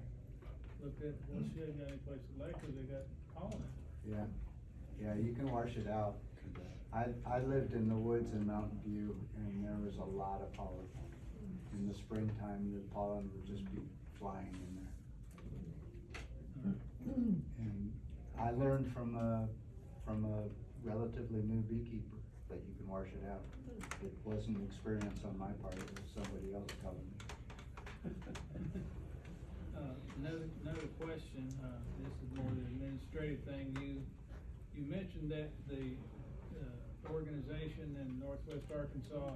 looked at, well, she hadn't got any place to lay, cause they got pollen. Yeah, yeah, you can wash it out. I lived in the woods in Mountain View, and there was a lot of pollen. In the springtime, the pollen would just be flying in there. And I learned from a relatively new beekeeper that you can wash it out. It wasn't an experience on my part, it was somebody else telling me. Another question, this is more the administrative thing, you mentioned that the, organization in Northwest Arkansas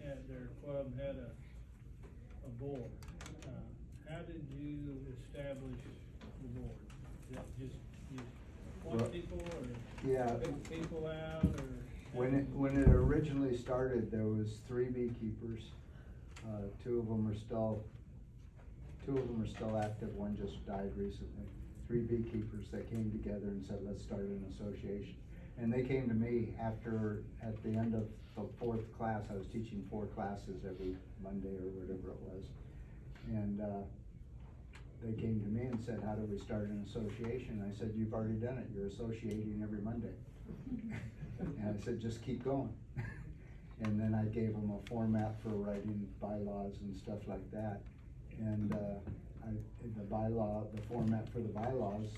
had, their club had a board. How did you establish the board? Is that just, you Well, want people, or yeah. pick people out, or? When it originally started, there was 3 beekeepers. Two of them are still active, one just died recently. 3 beekeepers that came together and said, let's start an association. And they came to me at the end of the 4th class. I was teaching 4 classes every Monday or whatever it was. And they came to me and said, how do we start an association? I said, you've already done it. You're associating every Monday. And I said, just keep going. And then I gave them a format for writing bylaws and stuff like that. And the format for the bylaws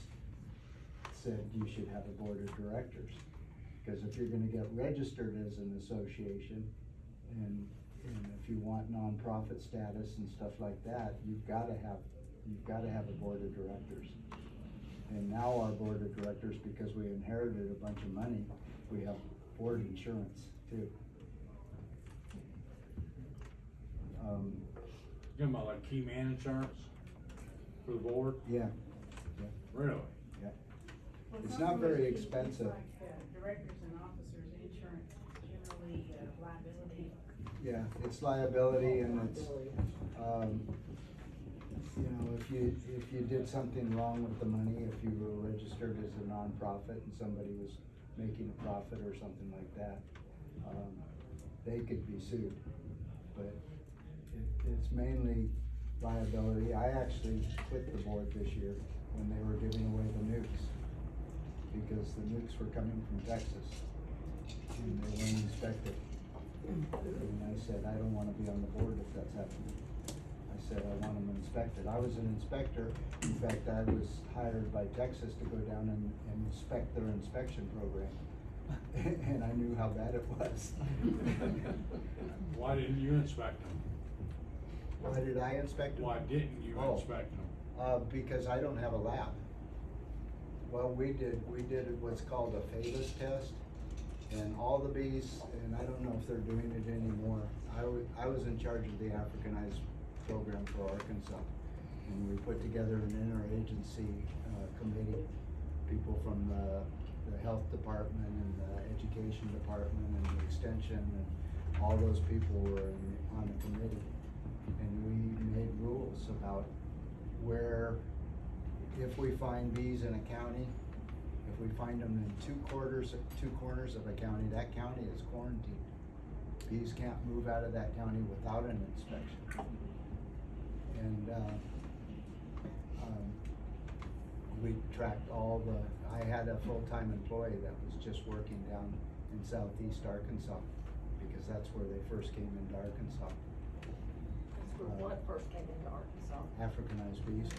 said you should have a board of directors. Because if you're gonna get registered as an association, and if you want nonprofit status and stuff like that, you've gotta have a board of directors. And now our board of directors, because we inherited a bunch of money, we have board insurance too. You talking about like key man insurance for the board? Yeah, Really? yeah. It's not very expensive. Directors and officers insurance, generally liability. Yeah, it's liability, and it's, if you did something wrong with the money, if you were registered as a nonprofit and somebody was making a profit or something like that, they could be sued. But it's mainly liability. I actually quit the board this year when they were giving away the nukes, because the nukes were coming from Texas and they weren't inspected. And I said, I don't wanna be on the board if that's happening. I said, I want them inspected. I was an inspector. In fact, I was hired by Texas to go down and inspect their inspection program. And I knew how bad it was. Why didn't you inspect them? Why did I inspect them? Why didn't you Oh. inspect them? Because I don't have a lab. Well, we did what's called a FABUS test, and all the bees, and I don't know if they're doing it anymore. I was in charge of the Africanized program for Arkansas, and we put together an interagency committee, people from the health department and the education department and the extension, and all those people were on the committee. And we made rules about where, if we find bees in a county, if we find them in two corners of a county, that county is quarantined. Bees can't move out of that county without an inspection. And we tracked I had a full-time employee that was just working down in southeast Arkansas, because that's where they first came into Arkansas. That's where what first came into Arkansas? Africanized bees.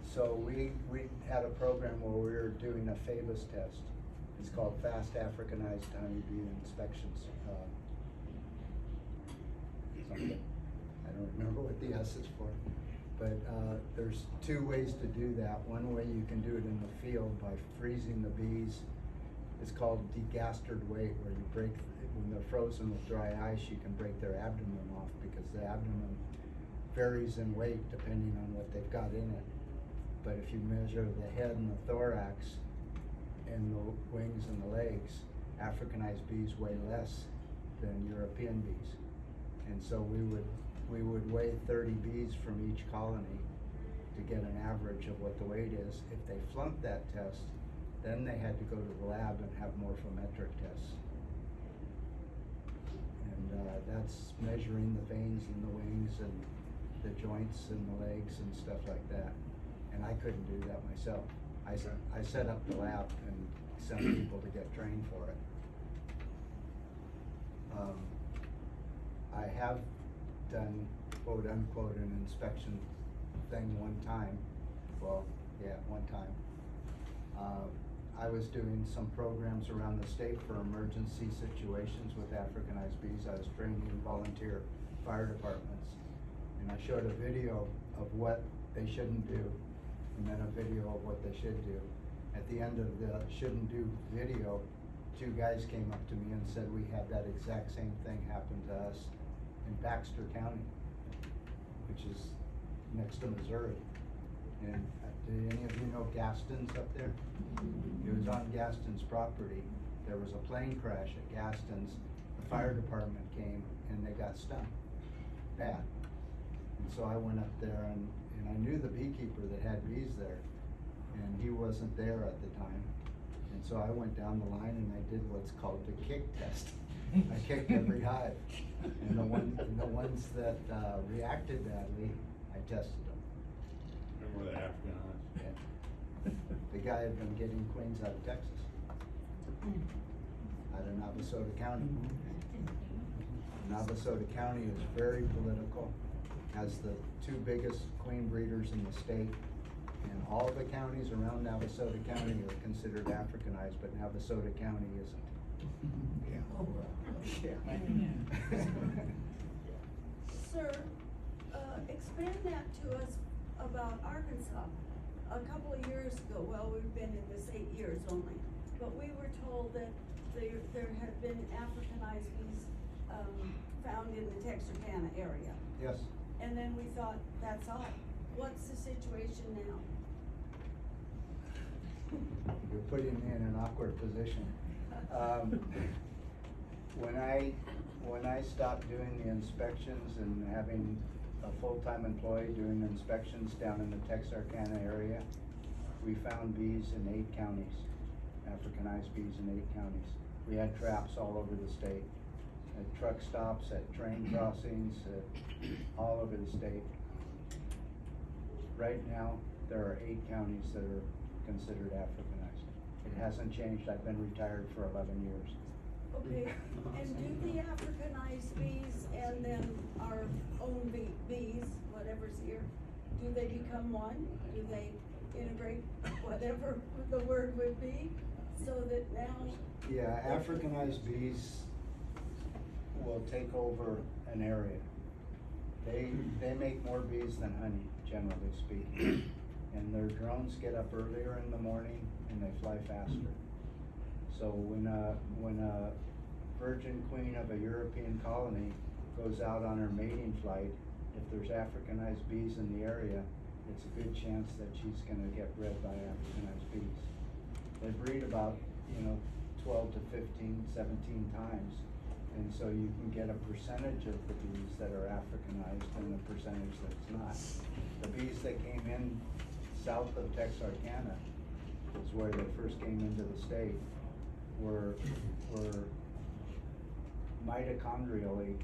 So we had a program where we were doing a FABUS test. It's called Fast Africanized Honeybee Inspections. something. I don't remember what the S is for. But there's two ways to do that. One way you can do it in the field by freezing the bees. It's called degastered weight, where you break, when they're frozen with dry ice, you can break their abdomen off because the abdomen varies in weight depending on what they've got in it. But if you measure the head and the thorax and the wings and the legs, Africanized bees weigh less than European bees. And so we would weigh 30 bees from each colony to get an average of what the weight is. If they flunked that test, then they had to go to the lab and have morphometric tests. And that's measuring the veins in the wings and the joints in the legs and stuff like that. And I couldn't do that myself. I set up the lab and sent people to get trained for it. I have done quote unquote an inspection thing one time. Well, yeah, one time. I was doing some programs around the state for emergency situations with Africanized bees. I was training volunteer fire departments. And I showed a video of what they shouldn't do, and then a video of what they should do. At the end of the shouldn't do video, two guys came up to me and said we had that exact same thing happen to us in Baxter County, which is next to Missouri. And do any of you know Gaston's up there? It was on Gaston's property. There was a plane crash at Gaston's. The fire department came and they got stung bad. And so I went up there and I knew the beekeeper that had bees there, and he wasn't there at the time. And so I went down the line and I did what's called the kick test. I kicked every hive, and the ones that reacted badly, I tested them. Remember the Africanized? Yeah. The guy had been getting queens out of Texas, out of Navasota County. Navasota County is very political, has the two biggest queen breeders in the state, and all the counties around Navasota County are considered Africanized, but Navasota County isn't. Sir, expand that to us about Arkansas. A couple of years ago, well, we've been in this 8 years only, but we were told that there had been Africanized bees found in the Texarkana area. Yes. And then we thought, that's odd. What's the situation now? You're putting me in an awkward position. When I stopped doing the inspections and having a full-time employee doing inspections down in the Texarkana area, we found bees in 8 counties, Africanized bees in 8 counties. We had traps all over the state, at truck stops, at train crossings, all over the state. Right now, there are 8 counties that are considered Africanized. It hasn't changed. I've been retired for 11 years. Okay, and do the Africanized bees and then our own bees, whatever's here, do they become one? Do they integrate, whatever the word would be, so that now? Yeah, Africanized bees will take over an area. They make more bees than honey, generally speaking. And their drones get up earlier in the morning and they fly faster. So when a virgin queen of a European colony goes out on her mating flight, if there's Africanized bees in the area, it's a good chance that she's gonna get bred by Africanized bees. They breed about, 12 to 15, 17 times. And so you can get a percentage of the bees that are Africanized and a percentage that's not. The bees that came in south of Texarkana, is where they first came into the state, were mitochondrially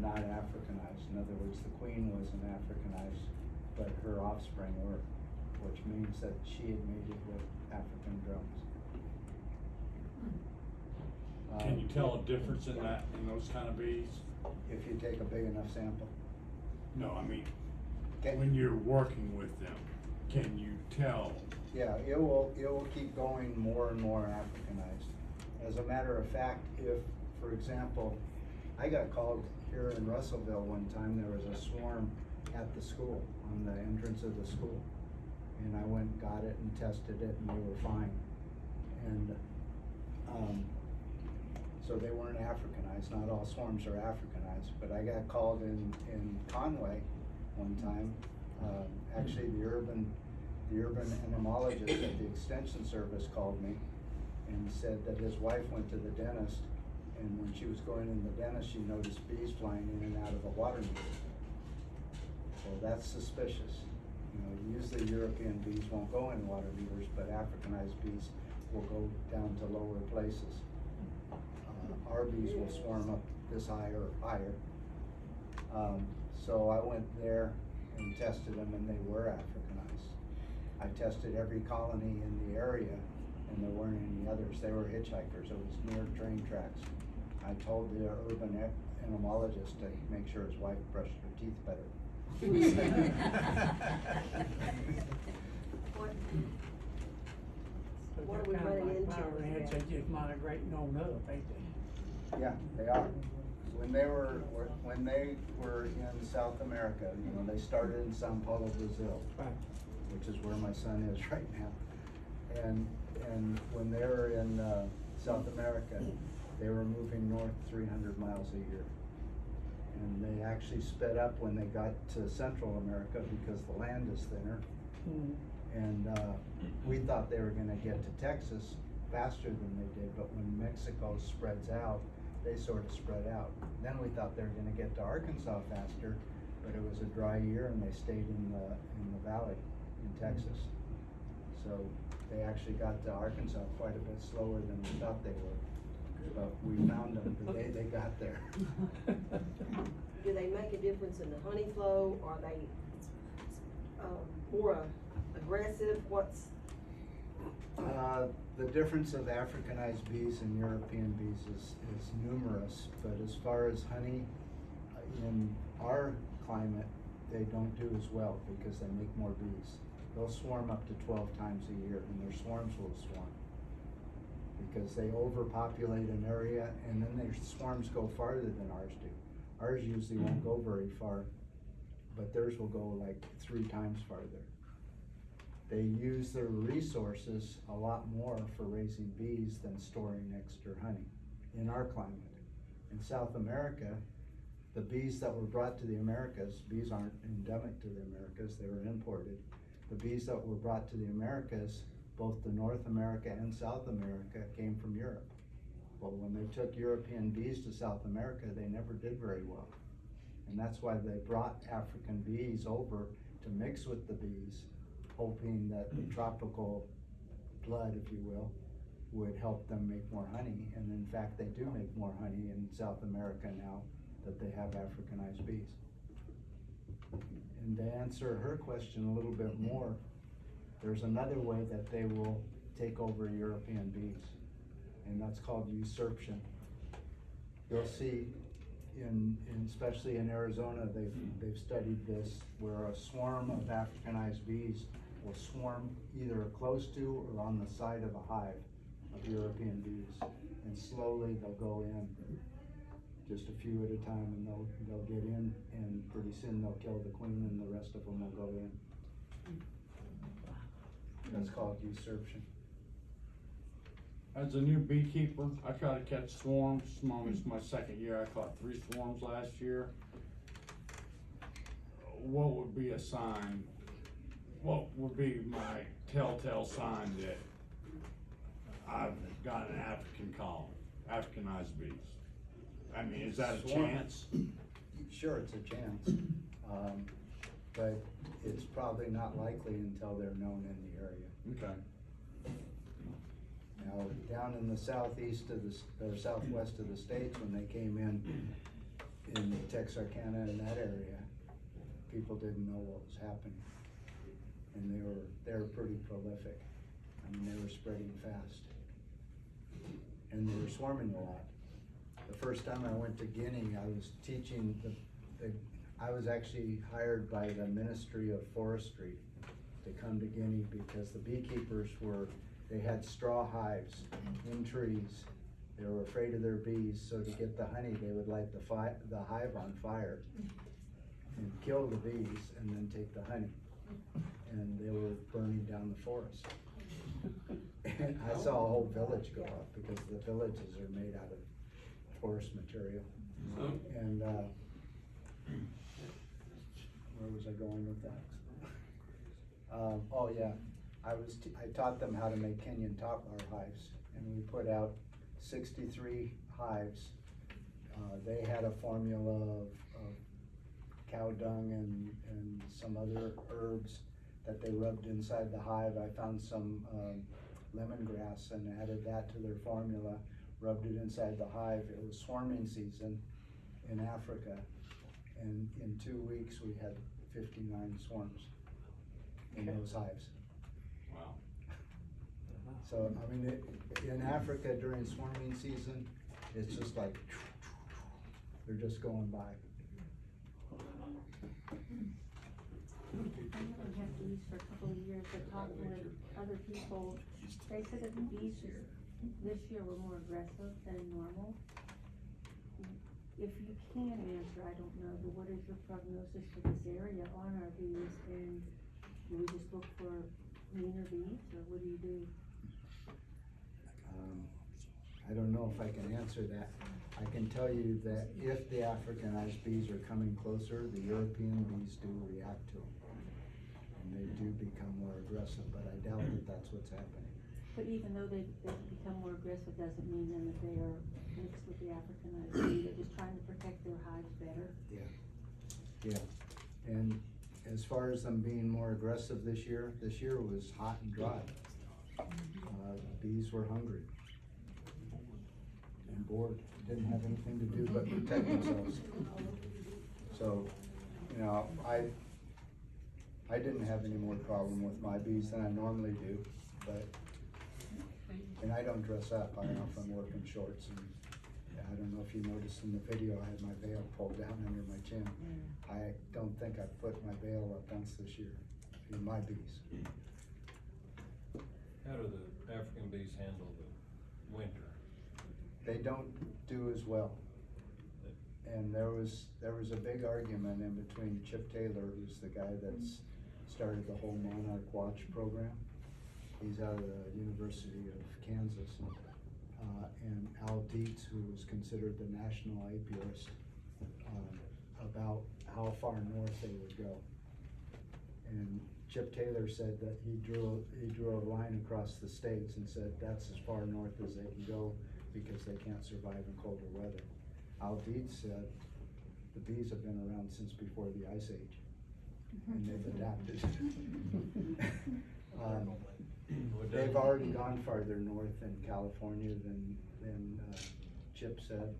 not Africanized. In other words, the queen wasn't Africanized, but her offspring were, which means that she had mated with African drones. Can you tell a difference in those kind of bees? If you take a big enough sample. No, I mean, Okay. when you're working with them, can you tell? Yeah, it will keep going more and more Africanized. As a matter of fact, if, for example, I got called here in Russellville one time, there was a swarm at the school, on the entrance of the school. And I went and got it and tested it, and they were fine. And, so they weren't Africanized. Not all swarms are Africanized, but I got called in Conway one time. Actually, the urban entomologist at the extension service called me and said that his wife went to the dentist, and when she was going in the dentist, she noticed bees flying in and out of a water meter. Well, that's suspicious. You know, usually European bees won't go in water meters, but Africanized bees will go down to lower places. Our bees will swarm up this high or higher. So I went there and tested them, and they were Africanized. I tested every colony in the area, and there weren't any others. They were hitchhikers. It was near train tracks. I told the urban entomologist to make sure his wife brushed her teeth better. What are we running into? Fire ants, they just migrating on up, ain't they? Yeah, they are. When they were in South America, you know, they started in Sao Paulo, Brazil, Right. which is where my son is right now. And when they were in South America, they were moving north 300 miles a year. And they actually sped up when they got to Central America because the land is thinner. And we thought they were gonna get to Texas faster than they did, but when Mexico spreads out, they sort of spread out. Then we thought they were gonna get to Arkansas faster, but it was a dry year and they stayed in the valley in Texas. So they actually got to Arkansas quite a bit slower than we thought they would. But we found them the day they got there. Do they make a difference in the honey flow? Are they more aggressive? What's The difference of Africanized bees and European bees is numerous, but as far as honey, in our climate, they don't do as well because they make more bees. They'll swarm up to 12 times a year, and their swarms will swarm. Because they overpopulate an area, and then their swarms go farther than ours do. Ours usually won't go very far, but theirs will go like 3 times farther. They use their resources a lot more for raising bees than storing extra honey in our climate. In South America, the bees that were brought to the Americas, bees aren't endemic to the Americas, they were imported. The bees that were brought to the Americas, both the North America and South America, came from Europe. Well, when they took European bees to South America, they never did very well. And that's why they brought African bees over to mix with the bees, hoping that the tropical blood, if you will, would help them make more honey. And in fact, they do make more honey in South America now that they have Africanized bees. And to answer her question a little bit more, there's another way that they will take over European bees, and that's called usurpation. You'll see especially in Arizona, they've studied this, where a swarm of Africanized bees will swarm either close to or on the side of a hive of European bees, and slowly they'll go in, just a few at a time, and they'll get in, and pretty soon they'll kill the queen, and the rest of them will go in. That's called usurpation. As a new beekeeper, I try to catch swarms. It's my second year. I caught 3 swarms last year. What would be a sign? What would be my telltale sign that I've got an African colony, Africanized bees? I mean, is that a chance? Sure, it's a chance, but it's probably not likely until they're known in the area. Okay. Now, down in the southeast of or southwest of the states, when they came in Texarkana and that area, people didn't know what was happening, and they were pretty prolific. I mean, they were spreading fast, and they were swarming a lot. The first time I went to Guinea, I was teaching I was actually hired by the Ministry of Forestry to come to Guinea because the beekeepers they had straw hives in trees, They were afraid of their bees, so to get the honey, they would light the hive on fire and kill the bees and then take the honey. And they were burning down the forest. And I saw a whole village go up because the villages are made out of forest material. And, where was I going with that? Oh yeah, I taught them how to make Kenyan poplar hives, and we put out 63 hives. They had a formula of cow dung and some other herbs that they rubbed inside the hive. I found some lemongrass and added that to their formula, rubbed it inside the hive. It was swarming season in Africa, and in 2 weeks we had 59 swarms in those hives. Wow. So, I mean, in Africa during swarming season, it's just like, they're just going by. I haven't had bees for a couple of years, but talking with other people, they said that the bees this year were more aggressive than normal. If you can answer, I don't know, but what is your prognosis for this area on our bees, and do we just look for meaner bees, or what do you do? I don't know if I can answer that. I can tell you that if the Africanized bees are coming closer, the European bees do react to them. And they do become more aggressive, but I doubt that that's what's happening. But even though they become more aggressive, doesn't mean then that they are mixed with the Africanized bee, they're just trying to protect their hives better. Yeah, yeah. And as far as them being more aggressive this year was hot and dry. Bees were hungry and bored, didn't have anything to do but protect themselves. So, you know, I didn't have any more problem with my bees than I normally do, but, and I don't dress up, I often work in shorts, and I don't know if you noticed in the video, I had my veil pulled down under my chin. I don't think I've put my veil up once this year in my bees. How do the African bees handle the winter? They don't do as well. And there was a big argument in between Chip Taylor, who's the guy that's started the whole Monarch Watch program. He's out of the University of Kansas. And Al Dietz, who was considered the national apiarist, about how far north they would go. And Chip Taylor said that he drew a line across the states and said that's as far north as they can go because they can't survive in colder weather. Al Dietz said the bees have been around since before the Ice Age, and they've adapted. They've already gone farther north in California than Chip said,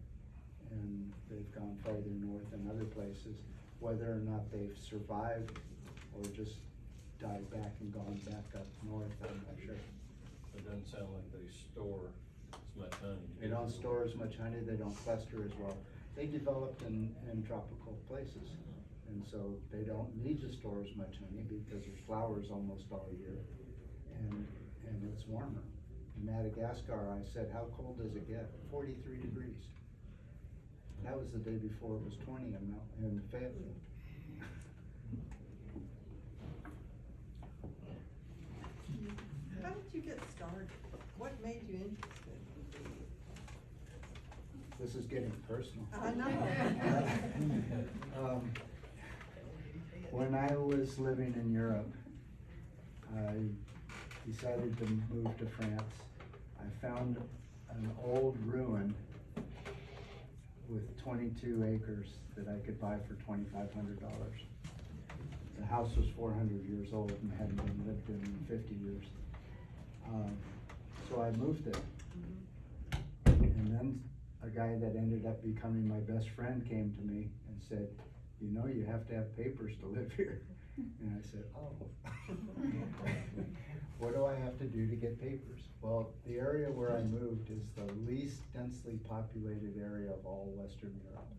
and they've gone farther north in other places. Whether or not they've survived or just died back and gone back up north, I'm not sure. It doesn't sound like they store as much honey. They don't store as much honey, they don't cluster as well. They developed in tropical places, and so they don't need to store as much honey because there's flowers almost all year, and it's warmer. In Madagascar, I said, how cold does it get? 43 degrees. That was the day before it was 20 in Fayetteville. How did you get started? What made you interested? This is getting personal. I know. When I was living in Europe, I decided to move to France. I found an old ruin with 22 acres that I could buy for $2,500. The house was 400 years old and hadn't been lived in 50 years. So I moved there. And then a guy that ended up becoming my best friend came to me and said, you know, you have to have papers to live here. And I said, oh. What do I have to do to get papers? Well, the area where I moved is the least densely populated area of all Western Europe.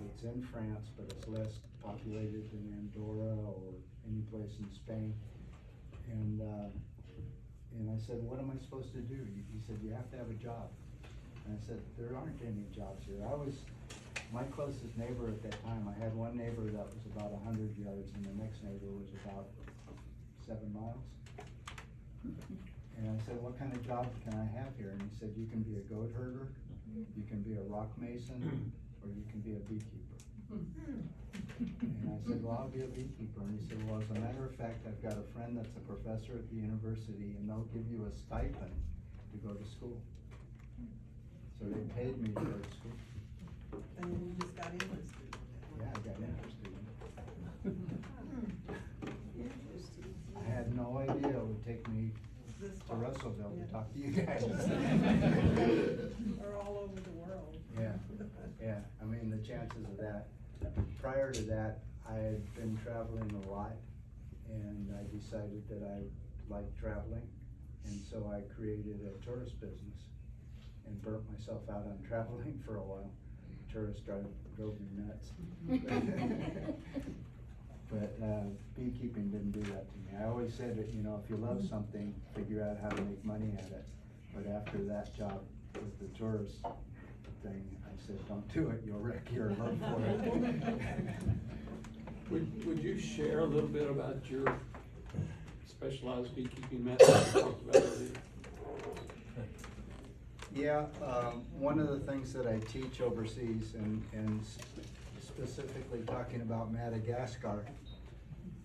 It's in France, but it's less populated than Andorra or any place in Spain. And And I said, what am I supposed to do? He said, you have to have a job. And I said, there aren't any jobs here. My closest neighbor at that time, I had one neighbor that was about 100 yards and the next neighbor was about 7 miles. And I said, what kind of job can I have here? And he said, you can be a goat herder, you can be a rock mason, or you can be a beekeeper. And I said, well, I'll be a beekeeper. And he said, well, as a matter of fact, I've got a friend that's a professor at the university and they'll give you a stipend to go to school. So they paid me to go to school. And then you just got interested. Yeah, I got interested in it. Interesting. I had no idea it would take me This to far. Russellville Yeah. to talk to you guys. Or all over the world. Yeah, I mean, the chances of that. Prior to that, I had been traveling a lot and I decided that I liked traveling. And so I created a tourist business and burnt myself out on traveling for a while. Tourists drove me nuts. But beekeeping didn't do that to me. I always said that, you know, if you love something, figure out how to make money at it. But after that job with the tourist thing, I said, don't do it, you'll wreck your love for it. Would you share a little bit about your specialized beekeeping method you talked about earlier? Yeah, one of the things that I teach overseas and specifically talking about Madagascar,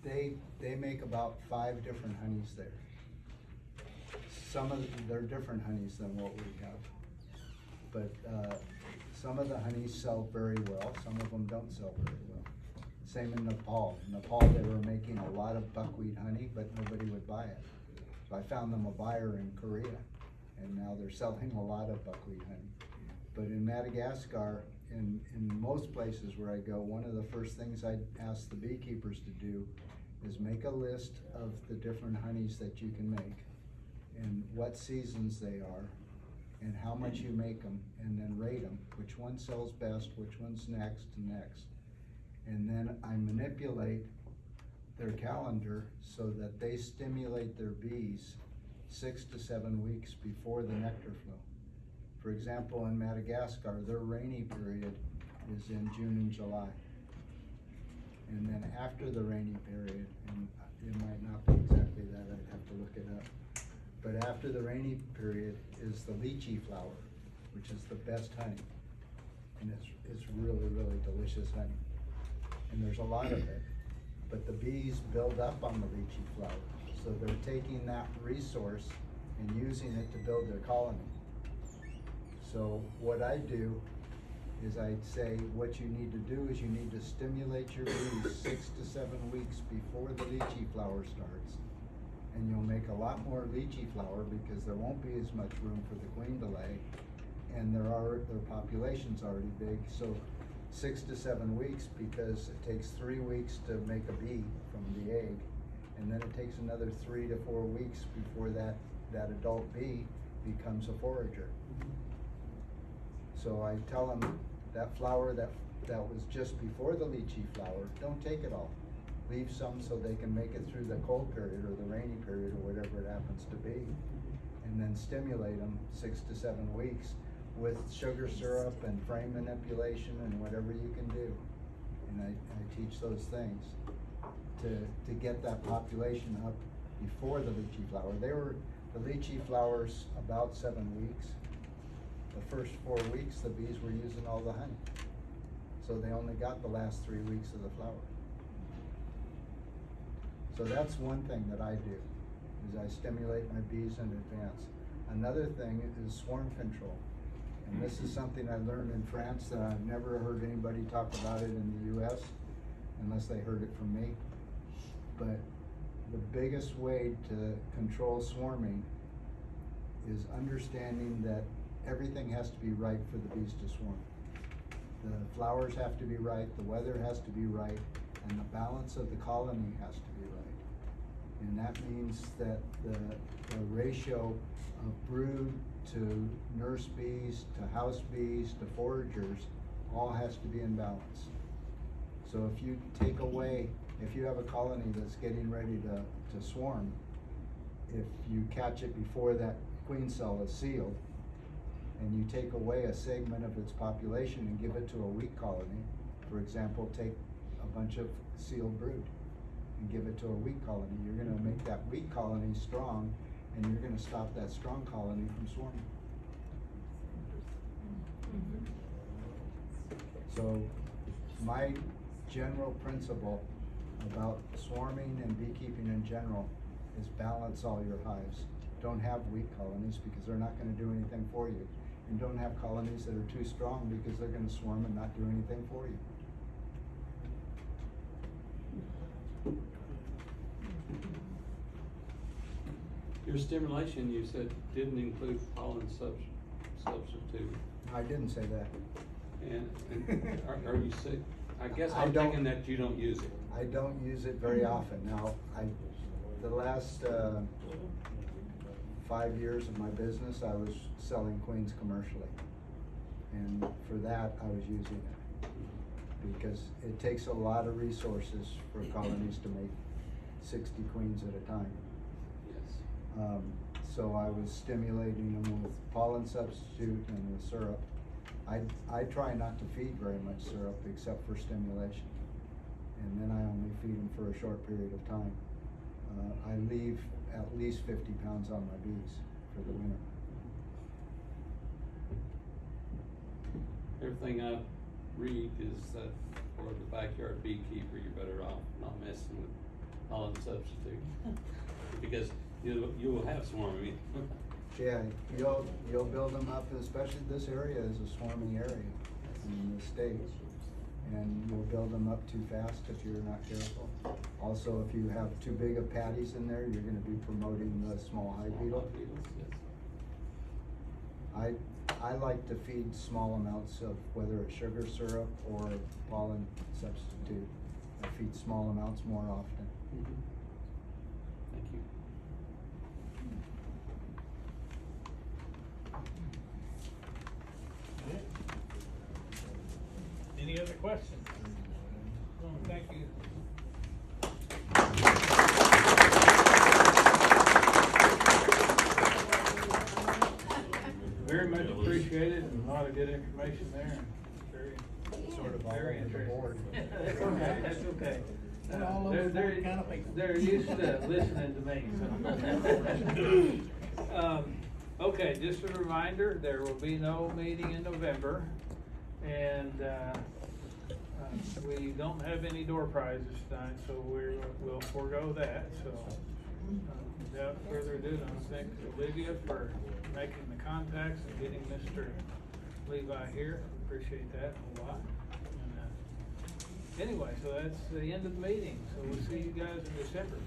they make about 5 different honeys there. They're different honeys than what we have. But some of the honeys sell very well, some of them don't sell very well. Same in Nepal. In Nepal, they were making a lot of buckwheat honey, but nobody would buy it. So I found them a buyer in Korea, and now they're selling a lot of buckwheat honey. But in Madagascar, in most places where I go, one of the first things I ask the beekeepers to do is make a list of the different honeys that you can make and what seasons they are and how much you make them, and then rate them, which one sells best, which one's next and next. And then I manipulate their calendar so that they stimulate their bees 6 to 7 weeks before the nectar flow. For example, in Madagascar, their rainy period is in June and July. And then after the rainy period, and it might not be exactly that, I'd have to look it up. But after the rainy period is the lychee flower, which is the best honey. And it's really, really delicious honey. And there's a lot of it. But the bees build up on the lychee flower. So they're taking that resource and using it to build their colony. So what I do is I say what you need to do is you need to stimulate your bees 6 to 7 weeks before the lychee flower starts. And you'll make a lot more lychee flower because there won't be as much room for the queen to lay. And their population's already big. So 6 to 7 weeks, because it takes 3 weeks to make a bee from the egg. And then it takes another 3 to 4 weeks before that adult bee becomes a forager. So I tell them that flower that was just before the lychee flower, don't take it all. Leave some so they can make it through the cold period or the rainy period or whatever it happens to be. And then stimulate them 6 to 7 weeks with sugar syrup and frame manipulation and whatever you can do. And I teach those things to get that population up before the lychee flower. The lychee flowers about 7 weeks. The first 4 weeks, the bees were using all the honey. So they only got the last 3 weeks of the flower. So that's one thing that I do, is I stimulate my bees in advance. Another thing is swarm control. And this is something I learned in France that I've never heard anybody talk about it in the US, unless they heard it from me. But the biggest way to control swarming is understanding that everything has to be right for the bees to swarm. The flowers have to be right, the weather has to be right, and the balance of the colony has to be right. And that means that the ratio of brood to nurse bees, to house bees, to foragers, all has to be in balance. So if you take away, if you have a colony that's getting ready to swarm, if you catch it before that queen cell is sealed, and you take away a segment of its population and give it to a weak colony, for example, take a bunch of sealed brood and give it to a weak colony, you're gonna make that weak colony strong, and you're gonna stop that strong colony from swarming. So my general principle about swarming and beekeeping in general is balance all your hives. Don't have weak colonies because they're not gonna do anything for you. And don't have colonies that are too strong because they're gonna swarm and not do anything for you. Your stimulation, you said, didn't include pollen substitute. I didn't say that. And are you sick? I guess I I'm don't- thinking that you don't use it. I don't use it very often. Now, the last 5 years of my business, I was selling queens commercially. And for that, I was using it. Because it takes a lot of resources for colonies to make 60 queens at a time. Yes. So I was stimulating them with pollen substitute and with syrup. I try not to feed very much syrup except for stimulation. And then I only feed them for a short period of time. I leave at least 50 pounds on my bees for the winter. Everything I read is that for the backyard beekeeper, you're better off not messing with pollen substitute. Because you'll have swarming. Yeah, you'll build them up, especially this area is a swarming area in the state. And you'll build them up too fast if you're not careful. Also, if you have too big of patties in there, you're gonna be promoting the small hive beetle. I like to feed small amounts of, whether it's sugar syrup or pollen substitute. I feed small amounts more often. Thank you. Any other questions? Oh, thank you. Very much appreciated, and a lot of good information there, and very, Sort of all very over the interesting. board. That's okay, that's okay. And all over the board kind of people. They're used to listening to me, so. Okay, just a reminder, there will be no meeting in November, and, we don't have any door prizes tonight, so we'll forego that, so. Without further ado, I thank Olivia for making the contacts and getting Mr. Levi here, appreciate that a lot. And, anyway, so that's the end of the meeting, so we'll see you guys in December.